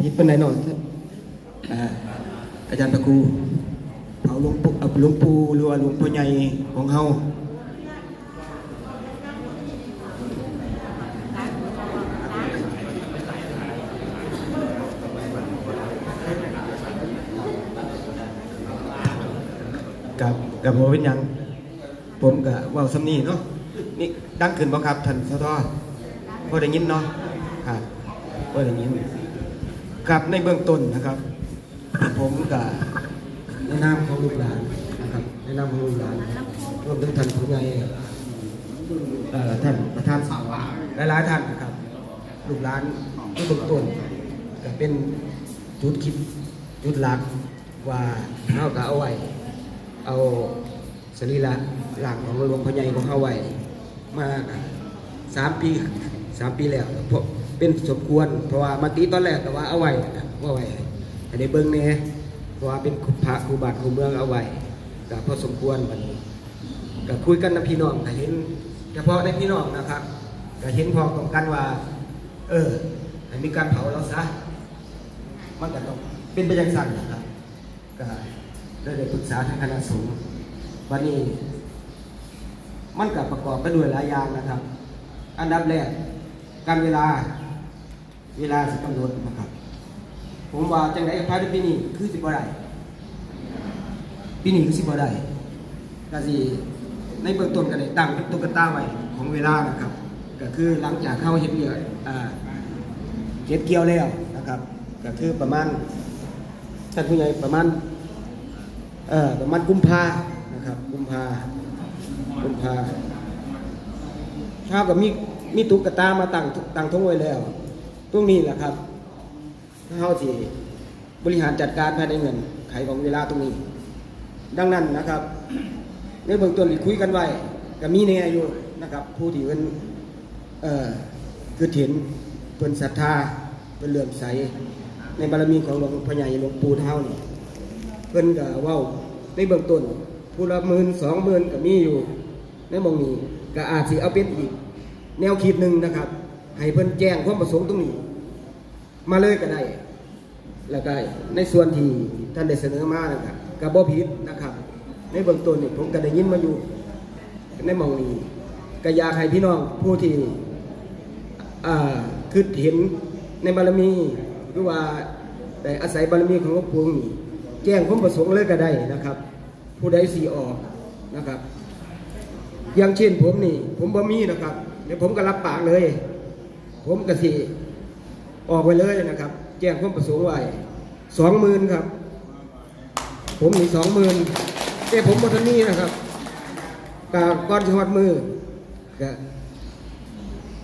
ผิดเป็นไหนหน่อยอาจารย์ตะครูเอาหลวงปู่หรือว่าหลวงพ่อใหญ่ของเฮากับผมเป็นยังผมกับว่าสำนีเนาะนี่ดังขึ้นบ่ครับท่านสทพอได้ยินเนาะครับพอได้ยินกับในเบื้องต้นนะครับผมกับในนามของลูกหลานนะครับในนามของลูกหลานรวมถึงท่านผู้ใหญ่ท่านประธานสภาหลายๆท่านนะครับลูกหลานที่เบื้องต้นก็เป็นจุดคิดจุดหลักว่าเฮาก็เอาไว้เอาสรีระร่างของหลวงพ่อใหญ่ของเฮาไว้มา3 ปีแล้วเพราะเป็นสมควรเพราะว่ามาตีตอนแรกแต่ว่าเอาไว้ให้ได้เบิ่งแน่เพราะว่าเป็นพระครูบาครูเมืองเอาไว้ก็พอสมควรบัดนี้ก็คุยกันกับพี่น้องก็เห็นเฉพาะในพี่น้องนะครับก็เห็นพอตรงกันว่าให้มีการเผาแล้วซะมันก็ต้องเป็นไปอย่างสั่นนะครับก็ได้ปรึกษาทางคณะสงฆ์วันนี้มันก็ประกอบไปด้วยหลายอย่างนะครับอันดับแรกการเวลาสิกำหนดนะครับผมว่าจังได๋ภายในปีนี้คือสิบ่ได้ปีนี้คือสิบ่ได้ก็สิในเบื้องต้นก็ได้ตั้งตุ๊กตาไว้ของเวลานะครับก็คือหลังจากเข้าเฮ็ดเกี่ยวแล้วนะครับก็คือประมาณท่านผู้ใหญ่ประมาณกุมภานะครับกุมภาถ้ากับมีตุ๊กตามาตั้งทงไว้แล้วตรงนี้แหละครับเฮาสิบริหารจัดการภายในเงินไขของเวลาตรงนี้ดังนั้นนะครับในเบื้องต้นคุยกันไว้ก็มีแน่อยู่นะครับผู้ที่เพิ่นคือเห็นเพิ่นศรัทธาเพิ่นเลื่อมใสในบารมีของหลวงพ่อใหญ่หลวงปู่เฮานี่เพิ่นก็เว้าในเบื้องต้นผู้ละ10,000 20,000ก็มีอยู่ในหม่องนี้ก็อาจสิเอาเป็นอีกแนวคิดหนึ่งนะครับให้เพิ่นแจ้งความประสงค์ตรงนี้มาเลยก็ได้แล้วก็ในส่วนที่ท่านได้เสนอมานะครับก็บ่ผิดนะครับในเบื้องต้นนี่ผมก็ได้ยินมาอยู่ในหม่องนี้ก็อยากให้พี่น้องผู้ที่คือเห็นในบารมีหรือว่าได้อาศัยบารมีของหลวงปู่นี่แจ้งความประสงค์เลยก็ได้นะครับผู้ใดสิออกนะครับอย่างเช่นผมนี่ผมบ่มีนะครับเดี๋ยวผมก็รับปากเลยผมก็สิออกไปเลยนะครับแจ้งความประสงค์ไว้ 20,000 ครับผมมี 20,000แต่ผมบ่ทันมีนะครับก่อนสิฮอดมือ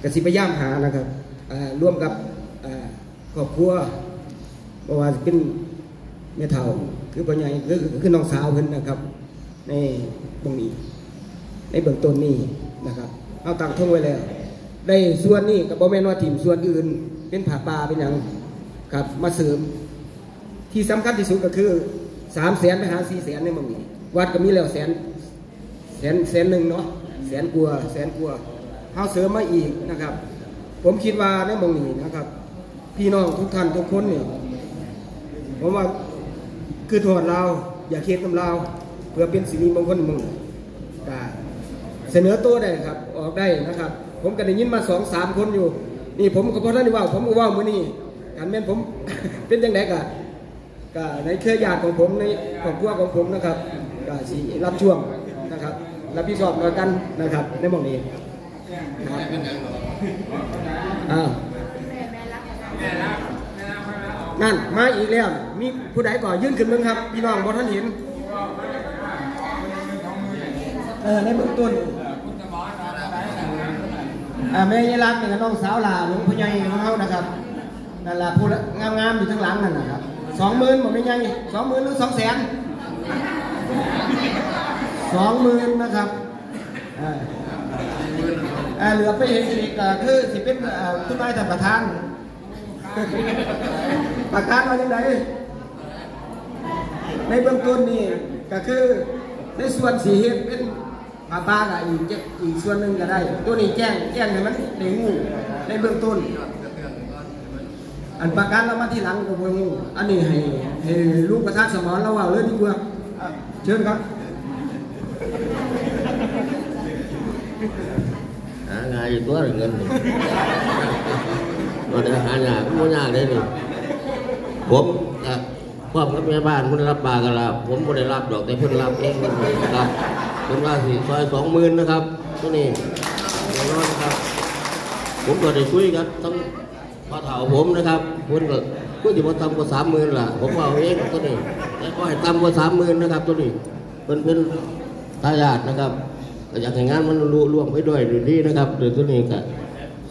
ก็สิพยายามหานะครับร่วมกับครอบครัวบ่ว่าสิเป็นแม่เฒ่าคือพ่อใหญ่คือน้องสาวเพิ่นนะครับในตรงนี้ในเบื้องต้นนี้ นะครับเอาตั้งทงไว้แล้วได้ส่วนนี้กับบ่แม่นว่าทีมส่วนอื่นเป็นผาป่าเป็นหยังครับมาเสริมที่สำคัญที่สุดก็คือ300,000ไปหา400,000ในหม่องนี้วัดก็มีแล้วแสนหนึ่งเนาะแสนกว่าเฮาเสริมมาอีกนะครับผมคิดว่าในหม่องนี้นะครับพี่น้องทุกท่านทุกคนเนี่ยผมว่าคือถอดเราอย่าเคสกับเราเพื่อเป็นสิริมงคลมึงก็เสนอตัวได้ครับออกได้นะครับผมก็ได้ยินมา2-3 คนอยู่นี่ผมก็พอท่านได้ว่าผมก็ว่ามื้อนี้การแม่นผม เป็นจังไดก็ในเครือญาติของผมในครอบครัวของผมนะครับก็สิรับช่วงนะครับรับผิดชอบด้วยกันนะครับในหม่องนี้อ้าวนั่นมาอีกแล้วมีผู้ใดก่อยื่นขึ้นมึงครับพี่น้องบ่ท่านเห็นในเบื้องต้นแม่ยายรักเนี่ยน้องสาวหลาหลวงพ่อใหญ่ของเขานะครับนั่นแหละผู้งามๆอยู่ทั้งหลังนั่นนะครับ20,000บอกไม่ใหญ่20,000หรือ200,000นะครับเหลือไปเห็นอีกคือสิเป็นคุณนายท่านประธานประกาศมาอย่างไรในเบื้องต้นนี่ก็คือในส่วนสีเห็ดเป็นผ้าป่าอีกส่วนหนึ่งก็ได้ตัวนี้แจ้งให้มันได้งูในเบื้องต้นอันประกาศเรามาที่หลังก็บ่งูอันนี้ให้ลูกประธานสมรเราว่าเลยดีกว่าเชิญครับหางานอยู่ตัวเงินเราได้หางานก็ไม่ยากเลยนี่ผมพ่อกับแม่บ้านเพิ่นรับปากกันแล้วผมไม่ได้รับดอกแต่เพิ่นรับเองนะครับเพิ่นว่าสิซอย20,000นะครับตัวนี้แน่นอนครับผมก็ได้คุยกันทั้งพ่อเฒ่าผมนะครับเพิ่นก็คุยที่บ่ต่ำกว่า30,000ล่ะผมว่าเอาเองตัวนี้แต่ก็ให้ต่ำกว่า30,000นะครับตัวนี้เพิ่นเป็นทายาทนะครับก็อยากให้งานมันลุล่วงไปด้วยดีนะครับโดยตัวนี้ก็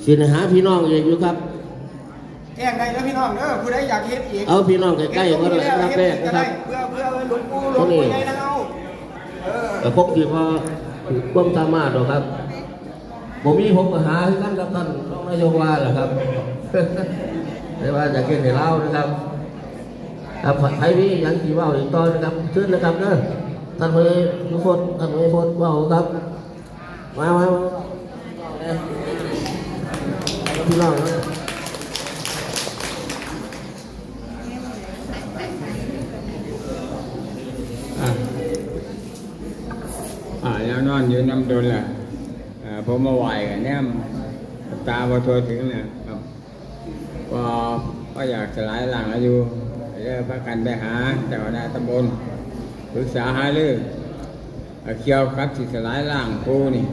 สิหาพี่น้องเองอยู่ครับแจ้งได้แล้วพี่น้องผู้ใดอยากเฮ็ดอีกเอาพี่น้องใกล้ๆก็ได้รับแรกนะครับเพื่อหลวงปู่ใหญ่นะเอาแต่พวกที่พอความสามารถหรอกครับผมก็หาให้ท่านกับท่านรองนายกว่าแหละครับไม่ว่าจะเก่งในเล่านะครับครับใครมีอย่างที่ว่าอีกตอนนะครับขึ้นนะครับเด้อท่านไม่พดว่าครับมาพี่น้องแล้วนอนอยู่น้ำดนล่ะผมมาไหวกันเนี่ยตาพอทัวถึงนะครับก็อยากสลายหลังอายุเรื่องพระกันไปหาเจ้าคณะตำบลปรึกษาหารือเกี่ยวกับสิสลายหลังครูนี่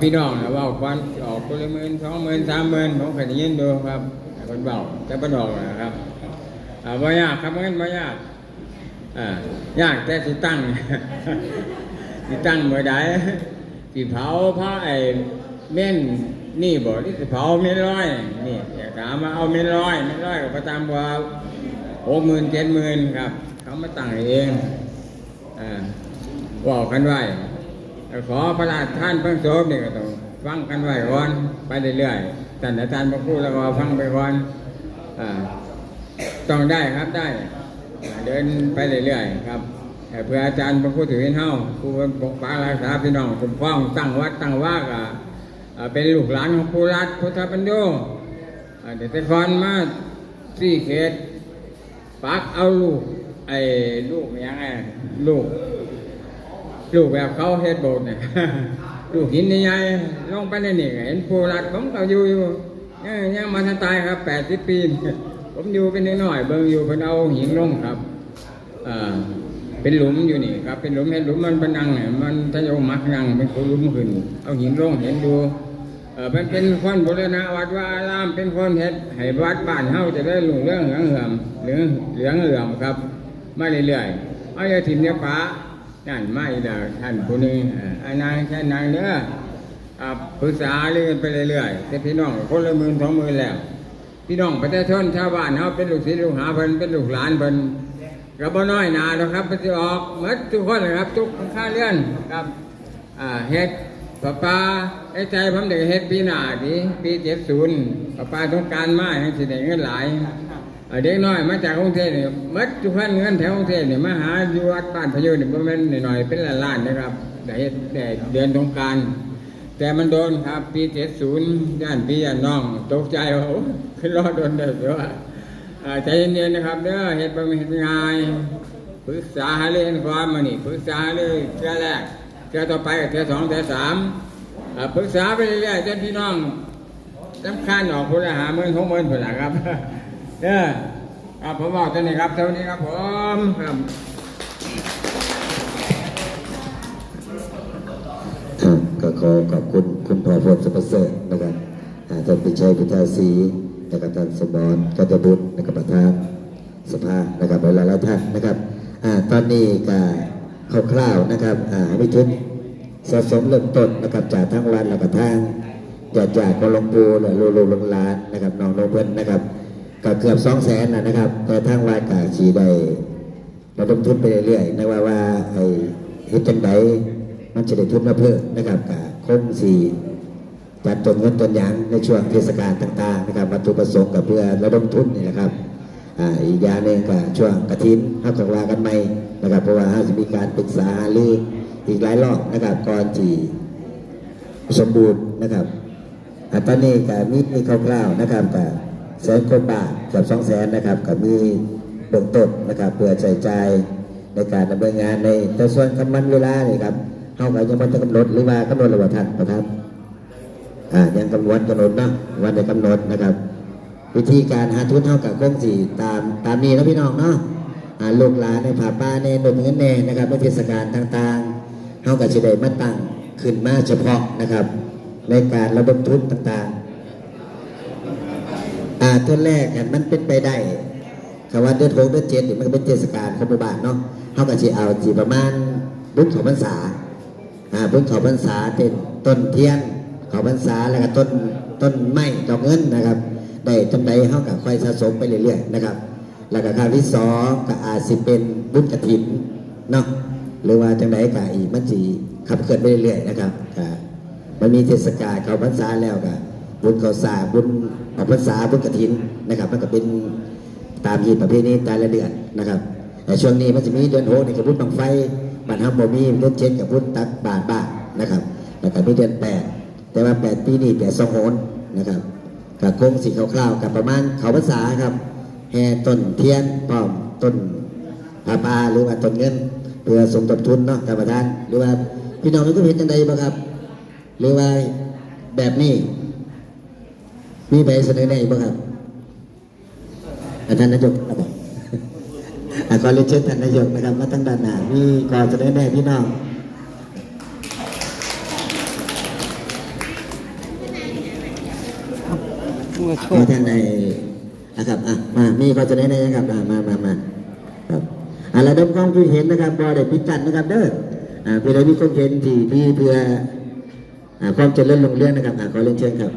พี่น้องนะว่าควันออกตัวละ10,000 20,000 30,000ผมเคยได้ยินดูครับคนเบาจะประดอกนะครับบ่ยากครับงั้นบ่ยากยากแต่ที่ตั้งที่ตั้งเมื่อใดที่เผาพระเม่นนี่บ่ที่เผาเม่นร้อยนี่อยากถามมาเอาเม่นร้อยก็ประจำว่า60,000 70,000ครับเขามาตั้งเองบอกกันไว้ขอพระราชทานพระโสมนี่ก็ต้องฟังกันไว้ก่อนไปเรื่อยๆท่านอาจารย์พระครูแล้วก็ฟังไปก่อนต้องได้ครับได้เดินไปเรื่อยๆครับเพื่ออาจารย์พระครูถือเฮาครูปกปักรักษาพี่น้องคุ้มครองตั้งวัดตั้งว่าเป็นลูกหลานของครูรัตพุทธปัญโยเดี๋ยวแต่ก่อนมาสี่เขตปักเอาลูกยังไงลูกแบบเขาเฮ็ดโบสถ์เนี่ยลูกหินใหญ่ๆลงไปในนี่เห็นครูรัตผมก็อยู่ยังมาทันตายครับ80 ปีผมอยู่เป็นน้อยๆเบิ่งอยู่เพิ่นเอาหินลงครับเป็นหลุมอยู่นี่ครับเป็นหลุมเห็นหลุมมันเป็นนังเนี่ยมันทะโยมักนังเป็นหลุมขึ้นเอาหินลงเห็นดูเป็นคนบูรณะวัดว่าอารามเป็นคนเฮ็ดให้วัดบ้านเฮาจะได้รุ่งเรืองเหลืองเหือมครับมาเรื่อยๆเอาอย่าถิ่มเนี่ยป๋านั่นไม่เด้อท่านผู้นี้นางแค่นางเด้อปรึกษาเรื่องไปเรื่อยๆแต่พี่น้องคนละ10,000 20,000แล้วพี่น้องประชาชนชาวบ้านเขาเป็นลูกศิษย์ลูกหาเพิ่นเป็นลูกหลานเพิ่นก็บ่น้อยหนาหรอกครับเพิ่นสิออกหมดทุกคนเลยครับทุกค่าเรือนครับเฮ็ดถ ปาไอ้ใจผมเด็กเฮ็ดปีหน้าดิปี70ปาต้องการมาให้สิได้เงินหลายเด็กน้อยมาจากกรุงเทพเนี่ยมัดทุกคนเงินแถวกรุงเทพเนี่ยมาหาอยู่วัดบ้านพะยูเนี่ยบ่แม่นหน่อยๆเป็นล้านๆนะครับได้เฮ็ดได้เดือนสงกรานต์แต่มันโดนครับปี70ย่านพี่ย่านน้องตกใจว่าโอ้ขึ้นรอโดนเด้อเดี๋ยวใจเย็นๆนะครับเด้อเฮ็ดบ่แม่นเฮ็ดง่ายปรึกษาหารือกันความมานี่ปรึกษาเลยเทื่อแรกเทื่อต่อไปก็เทื่อ2เทื่อ3ปรึกษาไปเรื่อยๆจนพี่น้องสำคัญออกพุ่นละ50,000 60,000พุ่นล่ะครับครับผมบอกท่านนี้ครับเท่านี้ครับผมครับ ก็ขอขอบคุณคุณพ่อพลสุภเสริฐนะครับท่านปิชัยพุทธาศรีนะครับท่านสมรกัจจบุตรนะครับประธานสภานะครับหลายๆท่านนะครับตอนนี้ก็คร่าวๆนะครับให้ทุนสะสมเริ่มต้นนะครับจากทั้งวันและก็ทางจากกหลวงปู่และลูกหลานนะครับน้องโนเพิ่นนะครับก็เกือบ200,000นะครับแต่ทางวัดก็สิได้ระดมทุนไปเรื่อยๆนะว่าไอ้เฮ็ดจังไดมันจะได้ทุนมาเพิ่มนะครับก็คงสิจัดต้นเงินต้นหยังในช่วงเทศกาลต่างๆนะครับวัตถุประสงค์ก็เพื่อระดมทุนนี่แหละครับอีกอย่างหนึ่งก็ช่วงกฐินเฮาก็ว่ากันใหม่นะครับเพราะว่าเฮาจะมีการปรึกษาหารืออีกหลายรอบนะครับก่อนที่สมบูรณ์นะครับตอนนี้ก็มีคร่าวๆนะครับก็100,000 กว่าบาทกับ200,000นะครับก็มีเบื้องต้นนะครับเพื่อใช้จ่ายในการดำเนินงานในแต่ส่วนกำหนดเวลานี่ครับเฮาก็ยังบ่ได้กำหนดหรือว่ากำหนดระบ่ท่านประธานยังกำหนดเนาะวันได้กำหนดนะครับวิธีการหาทุนเฮาก็คงสิตามนี้นะพี่น้องเนาะลูกหลานในผาป่าในหน่วยเงินแน่นะครับในเทศกาลต่างๆเฮาก็สิได้มาตั้งขึ้นมาเฉพาะนะครับในการระดมทุนต่างๆตัวแรกมันเป็นไปได้คำว่าเดือน6เดือน7นี่มันเป็นเทศกาลของหมู่บ้านเนาะเฮาก็สิเอาสิประมาณบุญเข้าพรรษาบุญเข้าพรรษาเป็นต้นเทียนเข้าพรรษาแล้วก็ต้นไม้ดอกเงินนะครับได้จำใดเฮาก็ค่อยสะสมไปเรื่อยๆนะครับแล้วก็ครั้งที่2ก็อาจสิเป็นบุญกฐินเนาะหรือว่าจังไดก็อีกมันสิขับเคลื่อนไปเรื่อยๆนะครับมันมีเทศกาลเข้าพรรษาแล้วก็บุญข้าวสารบุญออกพรรษาบุญกฐินนะครับมันก็เป็นตามหีบประเพณีแต่ละเดือนนะครับแต่ช่วงนี้มันจะมีเดือน6นี่ก็บุญบังไฟบ้านเฮาบ่มีเดือน7กับบุญตักบาตรบ้านนะครับแล้วก็มีเดือน8แต่ว่า8ปีนี้8 2 โหนนะครับก็คงสิคร่าวๆกับประมาณเข้าพรรษาครับแห่ต้นเทียนพร้อมต้นผ้าป่าหรือว่าต้นเงินเพื่อสมทบทุนเนาะท่านประธานหรือว่าพี่น้องมีความเห็นจังใดบ่ครับหรือว่าแบบนี้มีใบเสนอแนะบ้างครับท่านนายกครับขอเรียนเชิญท่านนายกนะครับมาตั้งด้านหน้ามีก่อนเสนอแนะพี่น้องมาท่านในนะครับมามีก่อนเสนอแนะครับมาครับระดมความคิดเห็นนะครับบอได้ปิดกั้นนะครับเด้อเพื่อได้มีความเห็นที่เพื่อความเจริญรุ่งเรืองนะครับขอเรียนเชิญครับ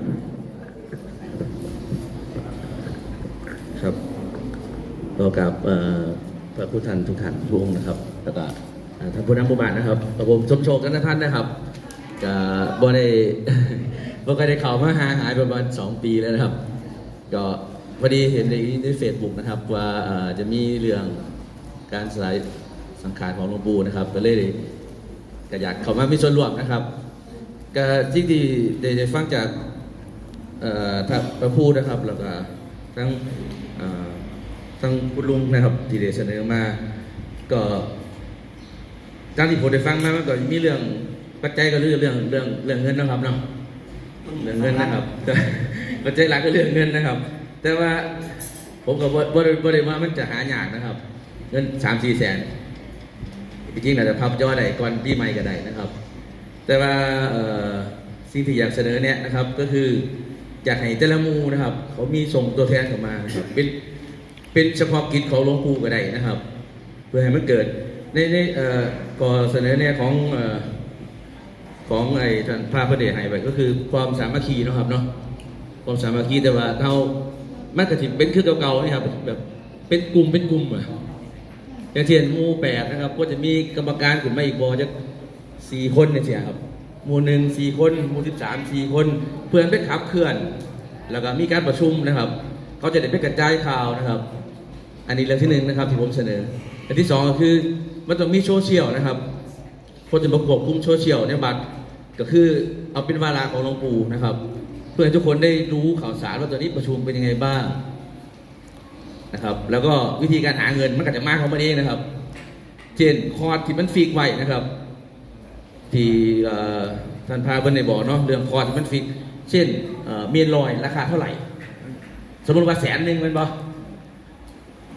ครับต่อกับพระผู้ท่านทุกท่านทุกองค์นะครับแล้วก็ท่านผู้นำหมู่บ้านนะครับผมชมโชคกันนะท่านนะครับก็บ่ได้ บ่ได้เข้ามาหายประมาณ2 ปีแล้วนะครับก็พอดีเห็นในเฟซบุ๊กนะครับว่าจะมีเรื่องการสลายสังขารของหลวงปู่นะครับก็เลยก็อยากเข้ามามีส่วนร่วมนะครับก็ที่ได้ฟังจากท่านพระผู้นะครับแล้วก็ทั้งคุณลุงนะครับที่ได้เสนอมาก็การที่ผมได้ฟังมามันก็มีเรื่องปัจจัยก็เรื่องเงินนะครับเนาะเรื่องเงินนะครับปัจจัยหลักก็เรื่องเงินนะครับแต่ว่าผมก็บ่ได้ว่ามันจะหายากนะครับเงิน 3-4 แสนจริงๆอาจจะพับยอดได้ก่อนปีใหม่ก็ได้นะครับ แต่ว่าสิ่งที่อยากเสนอเนี่ยนะครับก็คืออยากให้แต่ละหมู่นะครับเขามีส่งตัวแทนเข้ามานะครับเป็นเฉพาะกิจของหลวงปู่ก็ได้นะครับเพื่อให้มันเกิดในก็เสนอแนวของไอ้ท่านพระพระเดชให้ไปก็คือความสามัคคีนะครับเนาะความสามัคคีแต่ว่าเท่ามันก็ถิเป็นคือเก่าๆนี่ครับแบบเป็นกลุ่มอะอย่างเช่นหมู่8นะครับก็จะมีกรรมการขึ้นมาอีกบ่จะ4 คนเนี่ยเสียครับ หมู่1 4 คนหมู่13 4 คนเพื่อนไปขับเคลื่อนแล้วก็มีการประชุมนะครับเขาจะได้ไปกระจายข่าวนะครับ อันนี้เรื่องที่1นะครับที่ผมเสนออันที่2ก็คือมันต้องมีโซเชียลนะครับคนจะมาควบคุมโซเชียลในบัตรก็คือเอาเป็นวาระของหลวงปู่นะครับเพื่อให้ทุกคนได้รู้ข่าวสารว่าตอนนี้ประชุมเป็นยังไงบ้างนะครับแล้วก็วิธีการหาเงินมันก็จะมากของมันเองนะครับเช่นคอร์สที่มันฟิกไว้นะครับที่ท่านพาเบิ้ลในบอกเนาะเรื่องคอร์สที่มันฟิกเช่นเมียนลอยราคาเท่าไหร่สมมติว่า100,000เป็นบ่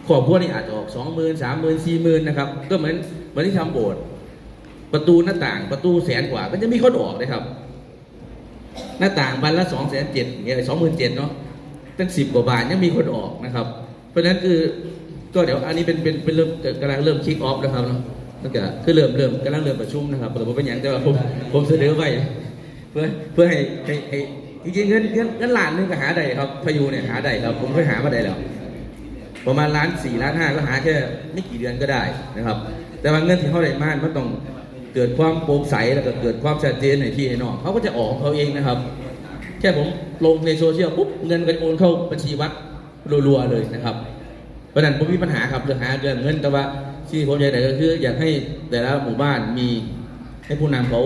ขอบพวกนี้อาจจะออก 20,000 30,000 40,000นะครับก็เหมือนที่ทำโบสถ์ประตูหน้าต่างประตู100,000 กว่าก็จะมีคนออกนะครับหน้าต่างบานละ270,000เนี่ย27,000เนาะตั้ง10 กว่าบาทยังมีคนออกนะครับเพราะฉะนั้นคือก็เดี๋ยวอันนี้เป็นเริ่มกำลังเริ่มคิกออฟนะครับเนาะนั่นก็คือเริ่มกำลังเริ่มประชุมนะครับแต่ผมเป็นอย่างแต่ว่าผมเสนอไว้เพื่อให้จริงๆเงินล้านนึงก็หาได้ครับพายุเนี่ยหาได้ครับผมเคยหามาได้แล้วประมาณ1.4 ล้าน 5ก็หาแค่ไม่กี่เดือนก็ได้นะครับแต่ว่าเงินที่เขาได้มามันต้องเกิดความโปร่งใสแล้วก็เกิดความชัดเจนในที่ให้น้องเขาก็จะออกเขาเองนะครับแค่ผมลงในโซเชียลปุ๊บเงินก็โอนเข้าบัญชีวัดรัวๆเลยนะครับเพราะฉะนั้นผมมีปัญหาครับเรื่องเงินแต่ว่าที่ผมอยากได้ก็คืออยากให้แต่ละหมู่บ้านมีให้ผู้นำเขา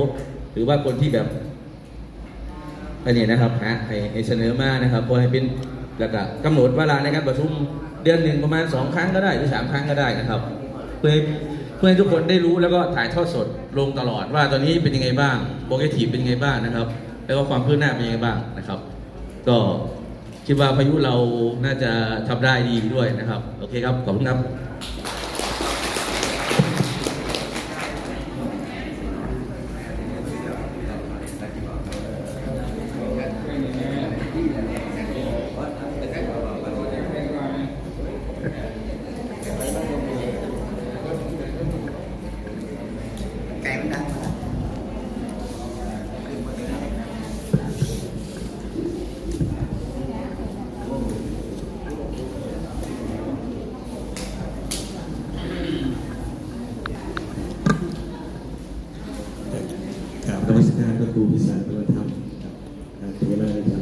หรือว่าคนที่แบบอันนี้นะครับให้เสนอมานะครับพอให้เป็นแล้วก็กำหนดเวลาในการประชุมเดือนหนึ่งประมาณ2 ครั้งก็ได้หรือ3 ครั้งก็ได้นะครับเพื่อให้ทุกคนได้รู้แล้วก็ถ่ายทอดสดลงตลอดว่าตอนนี้เป็นยังไงบ้างโปรแกรมเป็นยังไงบ้างนะครับแล้วก็ความคืบหน้าเป็นยังไงบ้างนะครับก็คิดว่าพายุเราน่าจะทำได้ดีด้วยนะครับโอเคครับขอบคุณครับนมัสการพระครูพิสารพระธรรมถึงเวลาจะ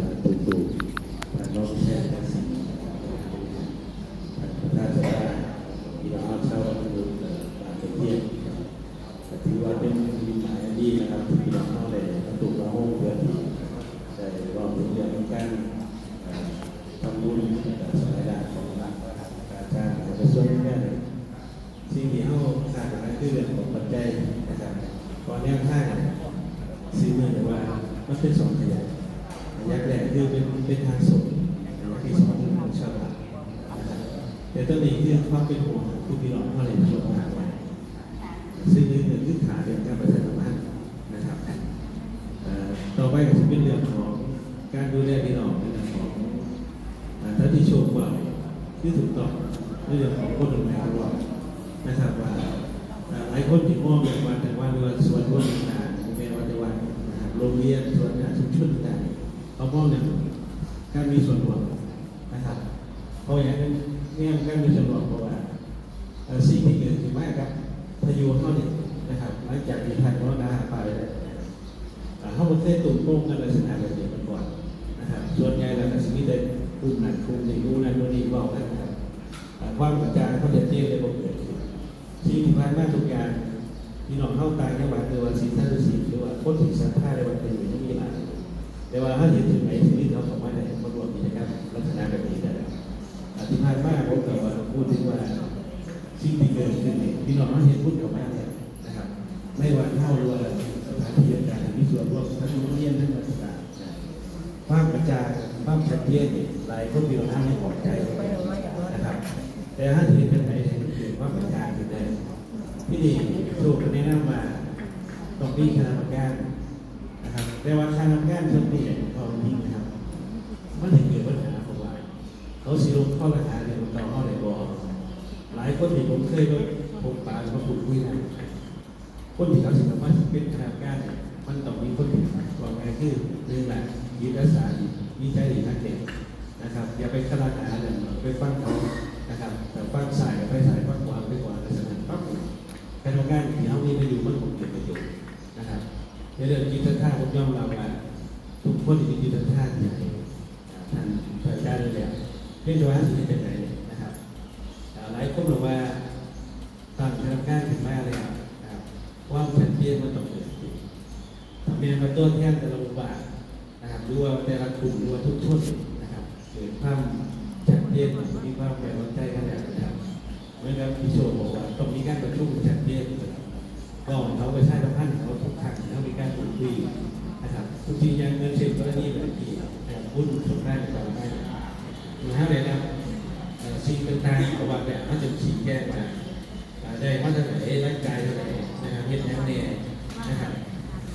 ตู่น้องแช่สิ่งพระราชาที่เราเช่าดูอาจจะเทียบถือว่าเป็นวิถีดีนะครับที่เราเข้าได้ตู่เราห้องเพื่อที่ได้รอบถึงเรื่องการทำบุญสมัยดาของอาจารย์จะช่วยแม่สิ่งที่เขาสร้างมาคือเรื่องของปัจจัยนะครับตอนนี้ท่านซึ่งเนื่องจากว่ามันเป็น2 ระยะแรกคือเป็นทางสงฆ์ระยะที่2คือทางชาวบ้านแต่ตอนนี้คือความเป็นห่วงผู้พี่น้องอะไรทั่วไปซึ่งเรื่องพื้นฐานเรื่องการประชาสัมพันธ์นะครับต่อไปก็จะเป็นเรื่องของการดูแลพี่น้องเรื่องของท่านที่โชคว่าที่ถูกต้องเรื่องของคนอื่นในตลอดนะครับว่าหลายคนที่มองอย่างวันแต่ว่าเรื่องส่วนร่วมต่างโรงเรียนส่วนงานชุมชนต่างๆเขามองเนี่ยการมีส่วนร่วมนะครับเพราะอย่างนั้นเนี่ยการมีส่วนร่วมเพราะว่าสิ่งที่เกิดขึ้นมากครับพายุเขาเนี่ยนะครับหลังจากที่ท่านมรณภาพไปเขาบอกเส้นตุ่มโป่งกันลักษณะแบบนี้มันก่อนนะครับส่วนใหญ่แล้วแต่สิ่งที่ได้คุมนั่นคุมนี่รู้นั่นรู้นี่บอกกันนะครับความกระจายเขาจะเตี้ยเลยบอกเกิดที่ผ่านมาทุกอย่างพี่น้องเข้าตายในวัดหรือว่าศีลท่านศีลหรือว่าคนที่ศรัทธาในวัดเป็นอยู่ที่นี่หลายแต่ว่าถ้าเห็นถึงไหนชีวิตเขาสามารถได้มารวมกิจกรรมลักษณะแบบนี้ได้ที่ผ่านมาผมกล่าวว่าพูดถึงว่าสิ่งที่เกิดขึ้นพี่น้องเขาเห็นพูดกับแม่นะครับไม่ว่าเท่าหรือว่าสถานที่ต่างๆมีส่วนร่วมทั้งโรงเรียนทั้งราชการความกระจายความชัดเจนหลายคนพี่น้องท่านไม่พอใจนะครับแต่ถ้าเห็นเป็นไหนเห็นถึงความกระจายอยู่ได้ที่นี่ถูกแนะนำมาตรงนี้คณะกรรมการนะครับแต่ว่าคณะกรรมการส่วนนี้พอจริงนะครับมันถึงเกิดปัญหาเพราะว่าเขาสิลงข้อปัญหาเนี่ยมันต่อข้อไหนบอกหลายคนที่ผมเคยไปพบปะมาพูดคุยนะคนที่เขาสามารถเป็นคณะกรรมการมันต้องมีคนที่บอกไงคือเรื่องแหละยึดอาสามีใจดีนักเด็กนะครับอย่าไปขนาดหาเลยไปฟังเขานะครับแต่ฟังสายไปสายฟังขวาลักษณะปั๊บการทำงานที่เขามีไปอยู่มันคงเกิดประโยชน์นะครับ ในเรื่องจิตท่าผมยอมรับว่าทุกคนมีจิตท่าที่ท่านพระอาจารย์เลยเรื่องว่าสิ่งเป็นไหนนะครับหลายคนบอกว่าตั้งคณะกรรมการถึงมาแล้วนะครับว่าแผ่นเทียนมันต้องเกิดขึ้นทำงานมาต้นแทนแต่ละหมู่บ้านนะครับหรือว่าแต่ละกลุ่มหรือว่าทุกชนนะครับเกิดความชัดเจนมีความแบ่งบรรใจกันแล้วนะครับเหมือนกับพี่โชว์บอกว่าต้องมีการประชุมชัดเจนก็เขาไปใช้ประพันธ์เขาทุกครั้งเขามีการพูดคุยนะครับทุกทีอย่างเงินเช่นกรณีแบบที่พูดสมได้ต่อไปนะฮะเลยนะสิ่งต่างๆประวัติแบบมันจะชี้แก้มาได้มาตรฐานร่างกายเท่าไหร่นะครับเห็นแนวแน่นะครับ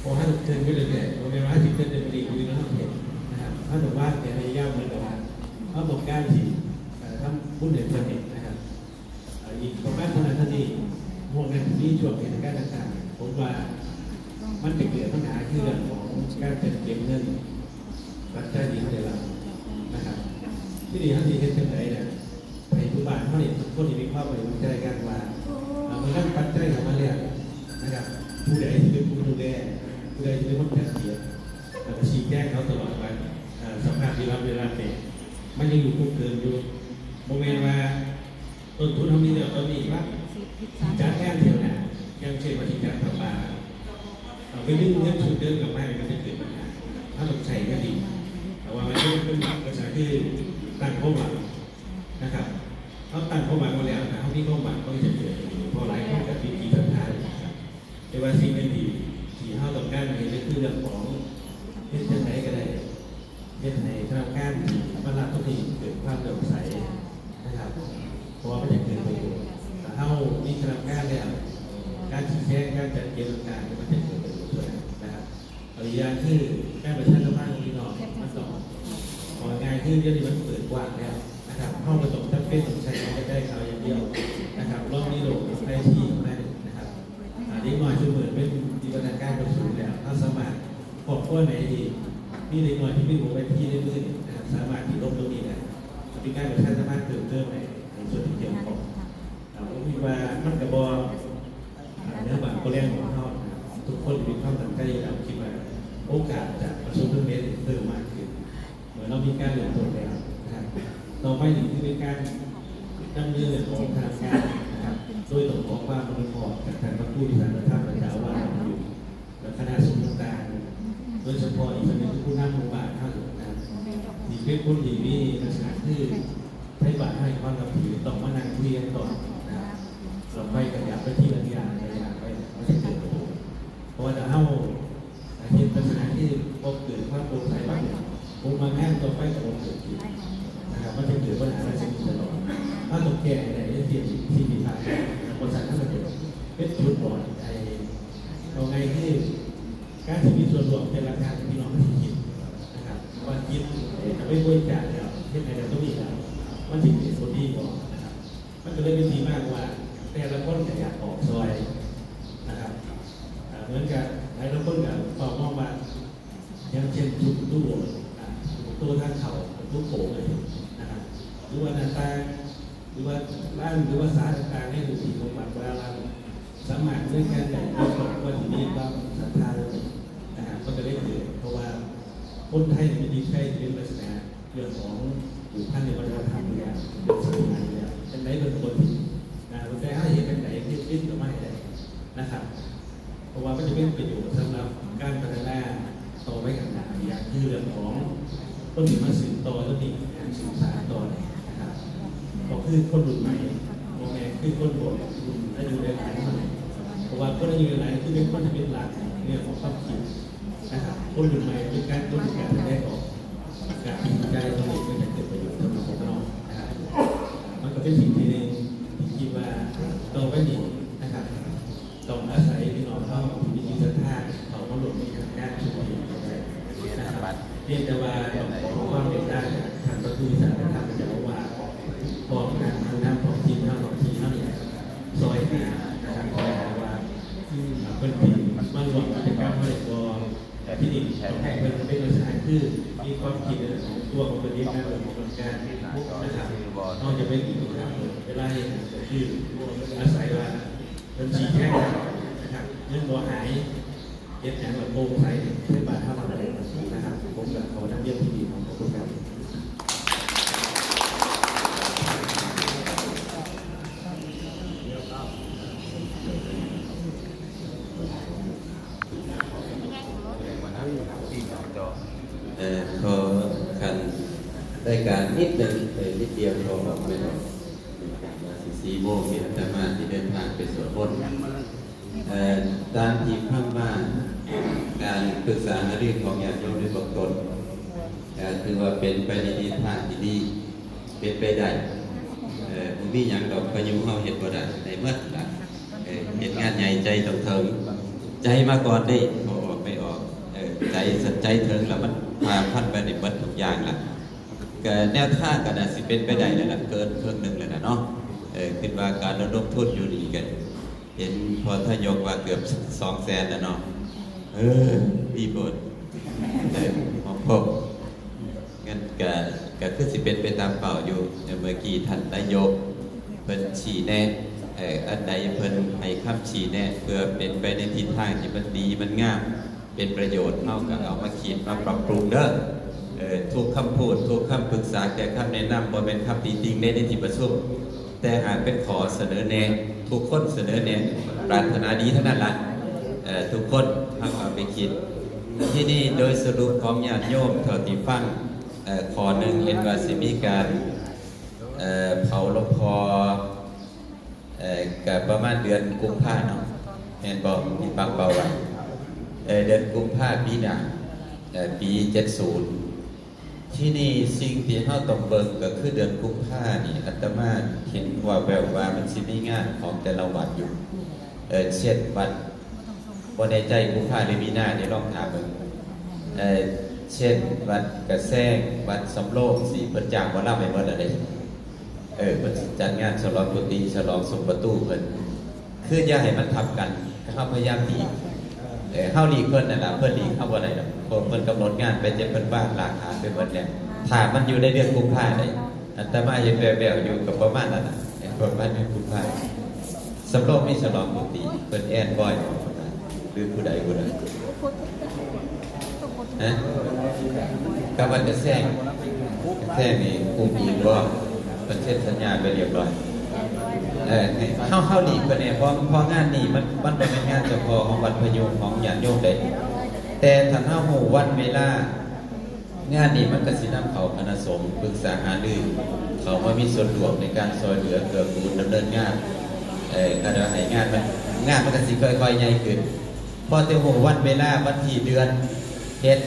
พอให้เกินไปเรื่อยๆพอในร้านที่เกินจะเป็นอีกอยู่แล้วเห็นนะครับถ้าบอกว่าแต่ในย่าเหมือนกับว่าเขาบอกการที่ทำพูดเห็นประเด็นนะครับอีกประมาณเท่านั้นเท่านี้พวกนั้นที่ช่วงเหตุการณ์ต่างๆผมว่ามันเป็นเกิดปัญหาคือเรื่องของการจัดเก็บเงินปัจจัยดีเขาได้รับนะครับที่ดีเขาดีเห็นเป็นไหนเนี่ยในทุกบ้านเขาเนี่ยทุกคนมีความไว้วางใจกันว่ามันนั่งปัจจัยของมันเนี่ยนะครับผู้ใดที่เป็นผู้ดูแลผู้ใดที่เป็นคนจัดเก็บแล้วก็ชี้แจงเขาตลอดวันสภาพที่รับเวลาเนี่ยมันยังอยู่คงเกินอยู่โมเมนต์ว่าต้นทุนเขามีเดียวตอนนี้ว่าจัดแค่เดียวนะยังเช่นว่าที่จัดทำบาไปดึงเงินชุดเดิมกลับมามันจะเกิดปัญหาถ้าต้องใช้ก็ดีแต่ว่ามันเป็นภาษาที่ตั้งข้อหวังนะครับเขาตั้งข้อหวังมาแล้วนะเขามีข้อหวังก็จะเกิดพอหลายคนกับวิธีสุดท้ายแต่ว่าสิ่งที่เขาต้องการเห็นก็คือเรื่องของเรื่องไหนก็ได้เรื่องไหนทางการมารับต้องมีเกิดความโปร่งใสนะครับเพราะว่ามันจะเกิดประโยชน์แต่เขามีทางการแล้วการชี้แจงการจัดเก็บต่างๆมันจะเกิดประโยชน์ด้วยนะครับปริยาคือการประชาสัมพันธ์ของพี่น้องมันต่อพอง่ายขึ้นเรื่องนี้มันเปิดกว้างแล้วนะครับเข้าประสบจำเป็นต้องใช้จะได้ข่าวอย่างเดียวนะครับรอบนี้โหลดได้ที่ได้นะครับเด็กน้อยช่วยเหมือนเป็นจินตนาการประชุมแล้วถ้าสามารถขอบข้อไหนดีมีเด็กน้อยที่ไม่รู้ไปที่ได้มืดนะครับสามารถที่ลบตรงนี้ได้มีการประชาสัมพันธ์เติมเติมในส่วนที่เกี่ยวข้องผมคิดว่ามันกระบอกเนื้อบางก็เรียนของเขาทุกคนมีความตั้งใจแล้วคิดว่าโอกาสจะประสบความสำเร็จเพิ่มมากขึ้นเหมือนเรามีการเรียนตัวแล้วนะครับต่อไปหนึ่งคือเป็นการดำเนินของทางการนะครับโดยต้องบอกว่ามันพอจากทางพระผู้ที่สารธรรมพระเจ้าว่าอยู่และคณะสงฆ์ต่างๆโดยเฉพาะอีกคนนึงคือผู้นำหมู่บ้านท่านนะครับที่เป็นคนที่มีลักษณะที่ให้บาตรให้ความรับผิดต้องมานั่งคุยกันก่อนนะครับเราไปกันอยากไปที่ระยะไปไม่ใช่เกิดประโยชน์เพราะว่าจะเข้าเห็นลักษณะที่พบเกิดความโปร่งใสบ้างผมมาแง่ตัวไปกับผมเกิดขึ้นนะครับมันจะเกิดปัญหาอะไรสิ่งตลอดถ้าตกแก่ในที่มีทางบริษัททั้งหมดเป็นจุดบอดไอ้เอาไงที่การที่มีส่วนรวมเป็นราคาที่น้องที่คิดนะครับว่าคิดจะไม่บริจาคแล้วที่ไหนจะต้องมีแล้วมันถึงเป็นคนดีกว่านะครับมันก็เลยเป็นดีมากว่าแต่ละคนอยากออกซอยนะครับเหมือนกับหลายคนกับต่อมองว่าอย่างเช่นทุกตู้ตัวท่านเข่าทุกโผล่เลยนะครับหรือว่าหน้าตาหรือว่าร่างหรือว่าสารต่างๆให้ดูสีของบัตรเวลาเราสามารถเรื่องการแต่งตัวว่าที่มีความศรัทธานะครับก็จะได้เกิดเพราะว่าคนไทยมีดีใช่เป็นลักษณะเรื่องของอยู่ท่านในวัฒนธรรมเนี่ยเป็นสมัยเนี่ยเป็นไหนเป็นคนเราได้ให้เป็นไหนที่คิดหรือไม่ได้นะครับเพราะว่าก็จะเป็นประโยชน์สำหรับการพัฒนาต่อไปข้างหน้าอย่างที่เรื่องของต้นที่มาสืบต่อต้นนี้สืบสานต่อนะครับก็คือคนรุ่นใหม่โมเมนต์คือคนรุ่นอายุได้หลายคนเพราะว่าคนอายุหลายคือเป็นคนที่เป็นหลักเนี่ยของความคิดนะครับคนรุ่นใหม่เป็นการต้นการแสดงออกการตัดสินใจตรงนี้ก็จะเกิดประโยชน์สำหรับพวกเรานะครับมันก็เป็นสิ่งที่คิดว่าต่อไปนี้นะครับต้องอาศัยพี่น้องเข้ามีจิตศรัทธาเขาก็หลงมีทางการช่วยนะครับเรียกแต่ว่าขอความเมตตาจากทางพระผู้สารธรรมจะว่าบอกการทำน้ำของทีมเท่าของทีมเท่านี้ซอยหานะครับซอยหาว่าเป็นผิดมันหวังกิจกรรมอะไรก็แต่ที่นี่ให้เป็นลักษณะคือมีความคิดของตัวของตัวเองนะของการนะครับนอกจากเป็นอีกอย่างเวลาเห็นคืออาศัยว่าเป็นชี้แจงนะครับเรื่องบ่หาย เย็บแข็งแบบโปร่งใสไม่บาดท่าอะไรนะครับผมกับเขาทำเยี่ยมที่ดีของคุณครับ ขอคันได้การนิดหนึ่งนิดเดียวพอแบบไม่ต้องมาสีโมงมีอาตมาที่เดินทางไปสวดมนต์ตามที่ข้างบ้านการปรึกษาหารือของญาติโยมด้วยเบื้องต้นคือว่าเป็นไปในทิศทางที่ดีเป็นไปได้มีอย่างดอกพยุงเขาเห็นบ่ได้ในเมื่อละเห็นงานใหญ่ใจต้องถึงใจมาก่อนได้พอออกไม่ออกใจสัจใจถึงแล้วมันพาพันไปในเบิดทุกอย่างละก็แนวท่างกันนะสิเป็นไปได้แล้วล่ะเกินครึ่งหนึ่งเลยนะเนาะคิดว่าการระดมทุนอยู่ดีกันเห็นพอถ้ายกว่าเกือบ200,000แล้วเนาะดีบทของผมงั้นก็คือสิเป็นไปตามเป่าอยู่เมื่อกี้ท่านนายกเพิ่นชี้แนะอันใดเพิ่นให้คำชี้แนะเพื่อเป็นไปในทิศทางที่มันดีมันงามเป็นประโยชน์เท่ากับเอามาคิดมาปรับปรุงเด้อทุกคำพูดทุกคำปรึกษาแก่คำแนะนำบ่เป็นคำตีติงในที่ประชุมแต่หากเป็นขอเสนอแนะทุกคนเสนอแนะปรารถนาดีเท่านั้นละทุกคนทำเอาไปคิดที่นี่โดยสรุปของญาติโยมเท่าที่ฟังขอหนึ่งเห็นว่าสิมีการเผาหลวงพ่อกับประมาณเดือนกุมภาพันธ์เนาะแม่นบอกมีปังเบาไว้เดือนกุมภาพันธ์ปีหน้าปี70ที่นี่สิ่งที่เฮาต้องเบิ่งก็คือเดือนกุมภาพันธ์นี่อาตมาเห็นว่าแววว่ามันสิมีงานของแต่ละวัดอยู่เช่นวัดบ่แน่ใจกุมภาพันธ์หรือมีนาเดี๋ยวลองถามเบิ่งเช่นวัดกระแซงวัดสำโรงสีเพิ่นจ้างบ่รับให้หมดอะไรเพิ่นจัดงานฉลองกุฏิฉลองสมประตูเพิ่นคืออย่าให้มันทับกันเฮาพยายามหลีกเฮาหลีกเพิ่นนั่นล่ะเพิ่นหลีกเฮาบ่ได้ดอกเพิ่นกำหนดงานไปเพิ่นบ้านหลากฐานไปหมดแล้วถ้ามันอยู่ในเดือนกุมภาพันธ์ได้อาตมายังแววๆอยู่กับประมาณนั้นน่ะประมาณเดือนกุมภาพันธ์สำโรงมีฉลองกุฏิเพิ่นแอนบ่อยหรือผู้ใดกับวันจะแซงนี่คุมอีกว่าเป็นเช่นสัญญาไปเรียบร้อยเข้าดีกว่าเนี่ยเพราะงานนี้มันเป็นงานเฉพาะของวัดพยุงของญาติโยมเด็กแต่ถ้าเข้าหูวันเวลางานนี้มันก็สินำเขาคณะสงฆ์ปรึกษาหารือเขามามีส่วนร่วมในการซอยเหลือเกื้อกูลดำเนินงานการดำเนินงานมันก็สิค่อยๆใหญ่ขึ้นพอเต็มหูวันเวลาวันที่เดือนเห็น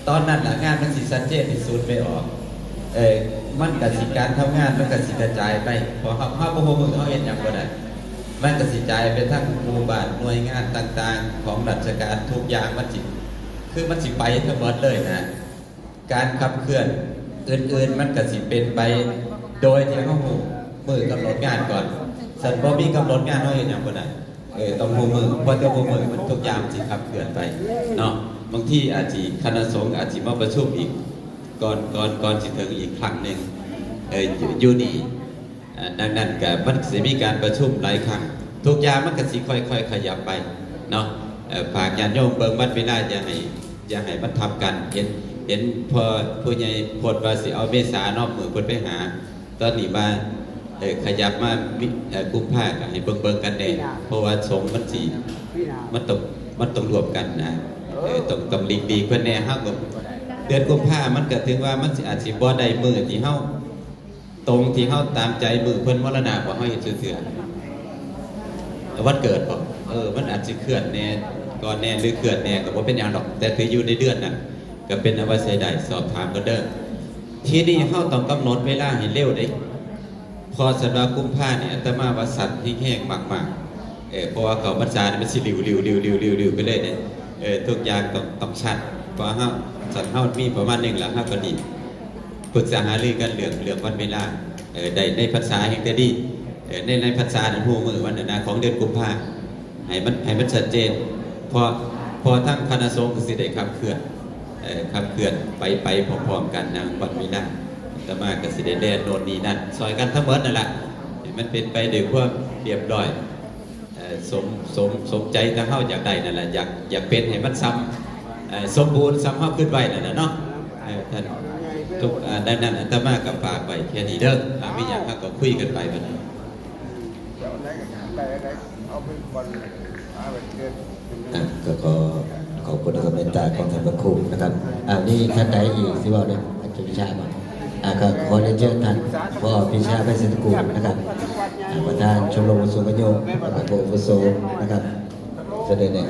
ตอนนั้นงานมันสิชัดเจนที่สุดไปออกมันกับสิการทำงานมันกับสิกระจายไปพอเขาบ่ฮู้มือเขาเห็นอย่างบ่ได้มันกับสิกระจายไปทั้งหมู่บ้านหน่วยงานต่างๆของราชการทุกอย่างมันสิไปทั้งหมดเลยนะการขับเคลื่อนอื่นๆมันกับสิเป็นไปโดยที่เขาฮู้มือกำหนดงานก่อนสันบ่มีกำหนดงานเขาเห็นอย่างบ่ได้ต้องฮู้มือพอจะฮู้มือมันทุกอย่างสิขับเคลื่อนไปเนาะบางทีอาจจะคณะสงฆ์อาจจะมาประชุมอีกก่อนสิถึงอีกครั้งหนึ่งอยู่นี่ดังนั้นก็มันจะมีการประชุมหลายครั้งทุกอย่างมันก็สิค่อยๆขยับไปเนาะฝากญาติโยมเบิ่งบัดเวลาอย่าให้มันทับกันเห็นพอผู้ใหญ่โพดว่าสิเอาเมษานอกมือเพิ่นไปหาตอนนี้มาขยับมากุมภาพันธ์ก็ให้เบิ่งกันแน่เพราะว่าสงฆ์มันต้องรวมกันนะต้องลีกดีเพื่อนแน่ห้ากับเดือนกุมภาพันธ์มันก็ถึงว่ามันอาจสิบ่ได้มือที่เฮาตรงที่เฮาตามใจมือเพิ่นมรณะบ่เฮาเฮ็ดซื่อๆวันเกิดบ่มันอาจสิเคลื่อนแน่ก่อนแน่หรือเคลื่อนแน่ก็บ่เป็นหยังดอกแต่คืออยู่ในเดือนน่ะก็เป็นอวัยได้สอบถามกันเด้อทีนี้เฮาต้องกำหนดเวลาให้เร็วเด้พอสัปดาห์กุมภาพันธ์นี่อาตมาว่าสัตว์ที่แห้งมากๆเพราะว่าเขาพรรษานี่มันสิริวไปเลยเนี่ยทุกอย่างต้องชัดเพราะสัตว์เฮามีประมาณนึงแล้วเฮาก็ดีปรึกษาหารือกันเรื่องวันเวลาได้ในภาษาแห่งแต่ดีในภาษาในหัวมือวันนั้นของเดือนกุมภาพันธ์ให้มันชัดเจนพอทั้งคณะสงฆ์สิได้ขับเคลื่อนไปพร้อมๆกันนะวันเวลาแต่มาก็สิได้แดนโน่นนี่นั่นซอยกันทั้งหมดนั่นแหละมันเป็นไปด้วยความเรียบร้อย สมใจแต่เฮาอยากได้นั่นแหละอยากเป็นให้มันซ้ำสมบูรณ์ซ้ำเฮาขึ้นไว้นั่นแหละเนาะท่านทุกด้านนั้นอาตมากับฝากไว้แค่นี้เด้อมีหยังเฮาก็คุยกันไปบัดนี้ ก็ขอบคุณนะครับเมตตาของท่านพระครูนะครับนี่ท่านใดอีกสิว่าเนี่ยอาจารย์พิชาบ้างก็ขอเรียนเชิญท่านพ่อพิชาไพศาลกุลนะครับประธานชมรมผู้สูงอายุนะครับโบฟุโซนะครับเสด็จเนี่ย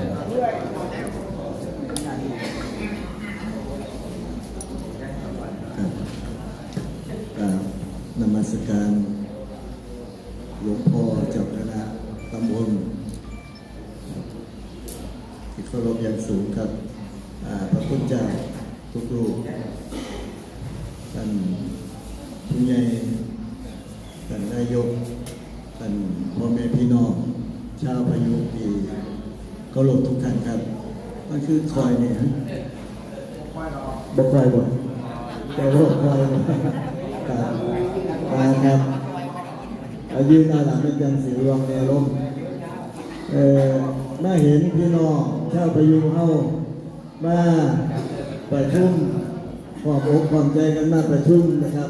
นมัสการหลวงพ่อเจ้าคณะตำบลที่เคารพอย่างสูงครับพระคุณเจ้าทุกรูปท่านผู้ใหญ่ท่านนายกท่านพ่อแม่พี่น้องชาวพายุที่เคารพทุกท่านครับมันคือคอยเนี่ยบ่คอยบ่แต่ว่าคอยครับยืนหน้าหลังเป็นจังสีรวงในลมมาเห็นพี่น้องชาวพายุเฮามาประชุมความอกความใจกันมาประชุมนะครับ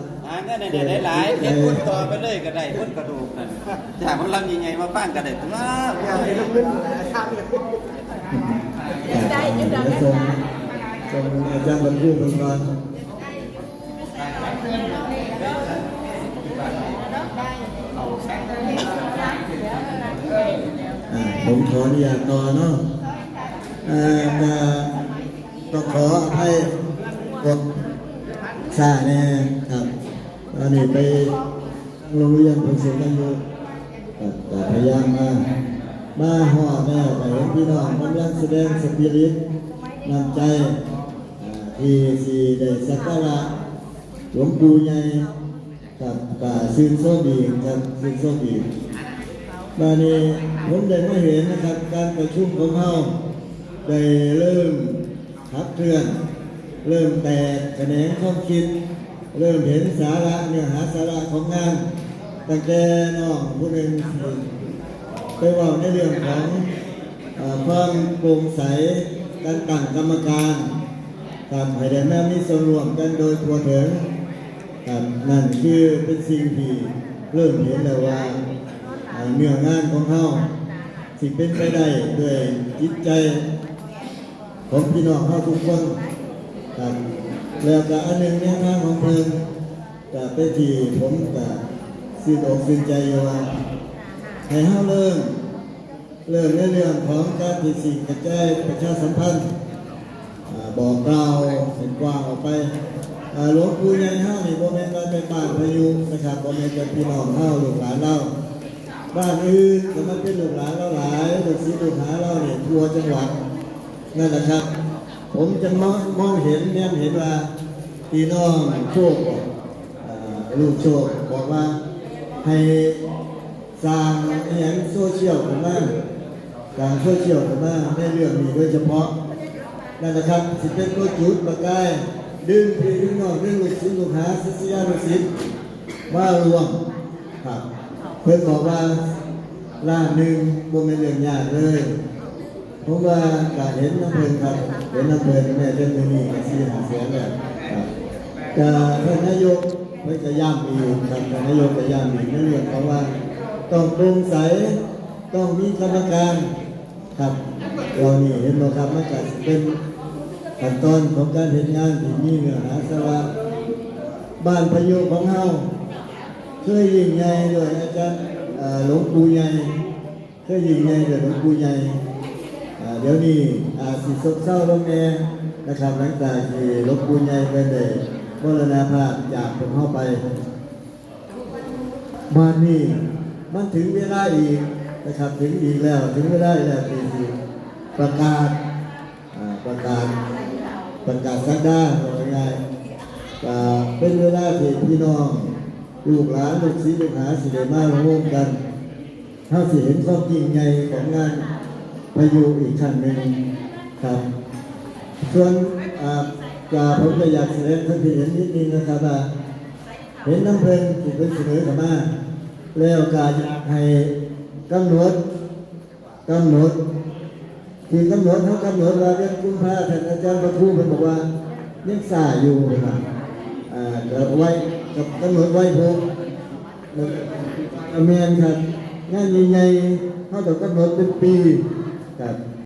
ก็ได้หลายเห็นคนต่อไปเลยก็ได้คนกระดูกนั่นจากมันลำยังไงมาฟังก็ได้ตัวได้ยังได้ส่งอาจารย์บรรลุเป็นก่อนผมขออนุญาตต่อเนาะต้องขออภัยกดซาแน่ครับตอนนี้ไปโรงเรียนผู้สูงอายุแต่พยายามมาห่อแม่ไปเห็นพี่น้องกำลังแสดงสปิริตนำใจที่สี่ได้สักการะหลวงปู่ใหญ่กับซื่นโซดีครับซื่นโซดีมานี้ผมได้มาเห็นนะครับการประชุมของเราได้เริ่มขับเคลื่อนเริ่มแตกแขนงความคิดเริ่มเห็นสาระเนื้อหาสาระของงานตั้งแต่น้องผู้หนึ่งไปว่าในเรื่องของความโปร่งใสการตั้งกรรมการให้ได้แม่มีส่วนร่วมกันโดยทั่วถึงนั่นคือเป็นสิ่งที่เริ่มเห็นแล้วว่าเนื้องานของเขาสิ่งเป็นไปได้ด้วยจิตใจของพี่น้องเขาทุกคนแล้วก็อันหนึ่งเนี่ยงานของเพิ่นก็เป็นที่ผมก็ซื่นอกซื่นใจว่าให้เขาเริ่มในเรื่องของการที่สิ่งกระจายประชาสัมพันธ์บอกกล่าวเป็นกว้างออกไปหลวงปู่ใหญ่เฮานี่บ่แม่นว่าเป็นบ้านพายุนะครับบ่แม่นเป็นพี่น้องเฮาลูกหลานเราบ้านอื่นก็มันเป็นลูกหลานเราหลายลูกศิษย์ลูกหาเราเนี่ยทั่วจังหวัดนั่นแหละครับผมจะมองเห็นเนี่ยเห็นว่าพี่น้องโชคลูกโชคบอกว่าให้สร้างอย่างโซเชียลขึ้นมาการโซเชียลขึ้นมาในเรื่องนี้โดยเฉพาะนั่นแหละครับสิเป็นตัวจุดประกายดึงพี่ดึงน้องดึงลูกศิษย์ลูกหาศิษยานุศิษย์มารวมครับเพื่อนบอกว่าล้านหนึ่งบ่เป็นเรื่องยากเลยเพราะว่าการเห็นน้ำเพลินครับเห็นน้ำเพลินแม่เรื่องนี้ก็4-5 แสนแล้วครับท่านนายกเพื่อจะย้ำอีกครับท่านนายกจะย้ำอีกในเรื่องของว่าต้องโปร่งใสต้องมีกรรมการครับเรานี่เห็นไหมครับมันจะเป็นขั้นตอนของการเห็นงานที่มีเนื้อหาสาระบ้านพายุของเฮาเคยยิ่งใหญ่ด้วยอาจารย์หลวงปู่ใหญ่เคยยิ่งใหญ่ด้วยหลวงปู่ใหญ่เดี๋ยวนี้สิซบเศร้าลงแน่นะครับหลังจากที่หลวงปู่ใหญ่ไปได้มรณภาพจากผมเข้าไปบ้านนี้มันถึงเวลาอีกนะครับถึงอีกแล้วถึงเวลาแล้วที่ประกาศสักดาง่ายๆเป็นเวลาที่พี่น้องลูกหลานลูกศิษย์ลูกหาสิได้มาร่วมกันถ้าสิเห็นความจริงใหญ่ของงานพายุอีกขั้นหนึ่งครับส่วนผมก็อยากแสดงท่านที่เห็นนิดนึงนะครับว่าเห็นน้ำเพลินที่เป็นเสนอเข้ามาแล้วก็อยากให้กำหนด กำหนดที่กำหนดเขากำหนดว่าเดือนกุมภาพันธ์อาจารย์พระครูเป็นบอกว่ายังสายอยู่นะครับกับไว้กับกำหนดไว้พกเมียนครับงานใหญ่ๆเขาต้องกำหนดเป็นปีครับ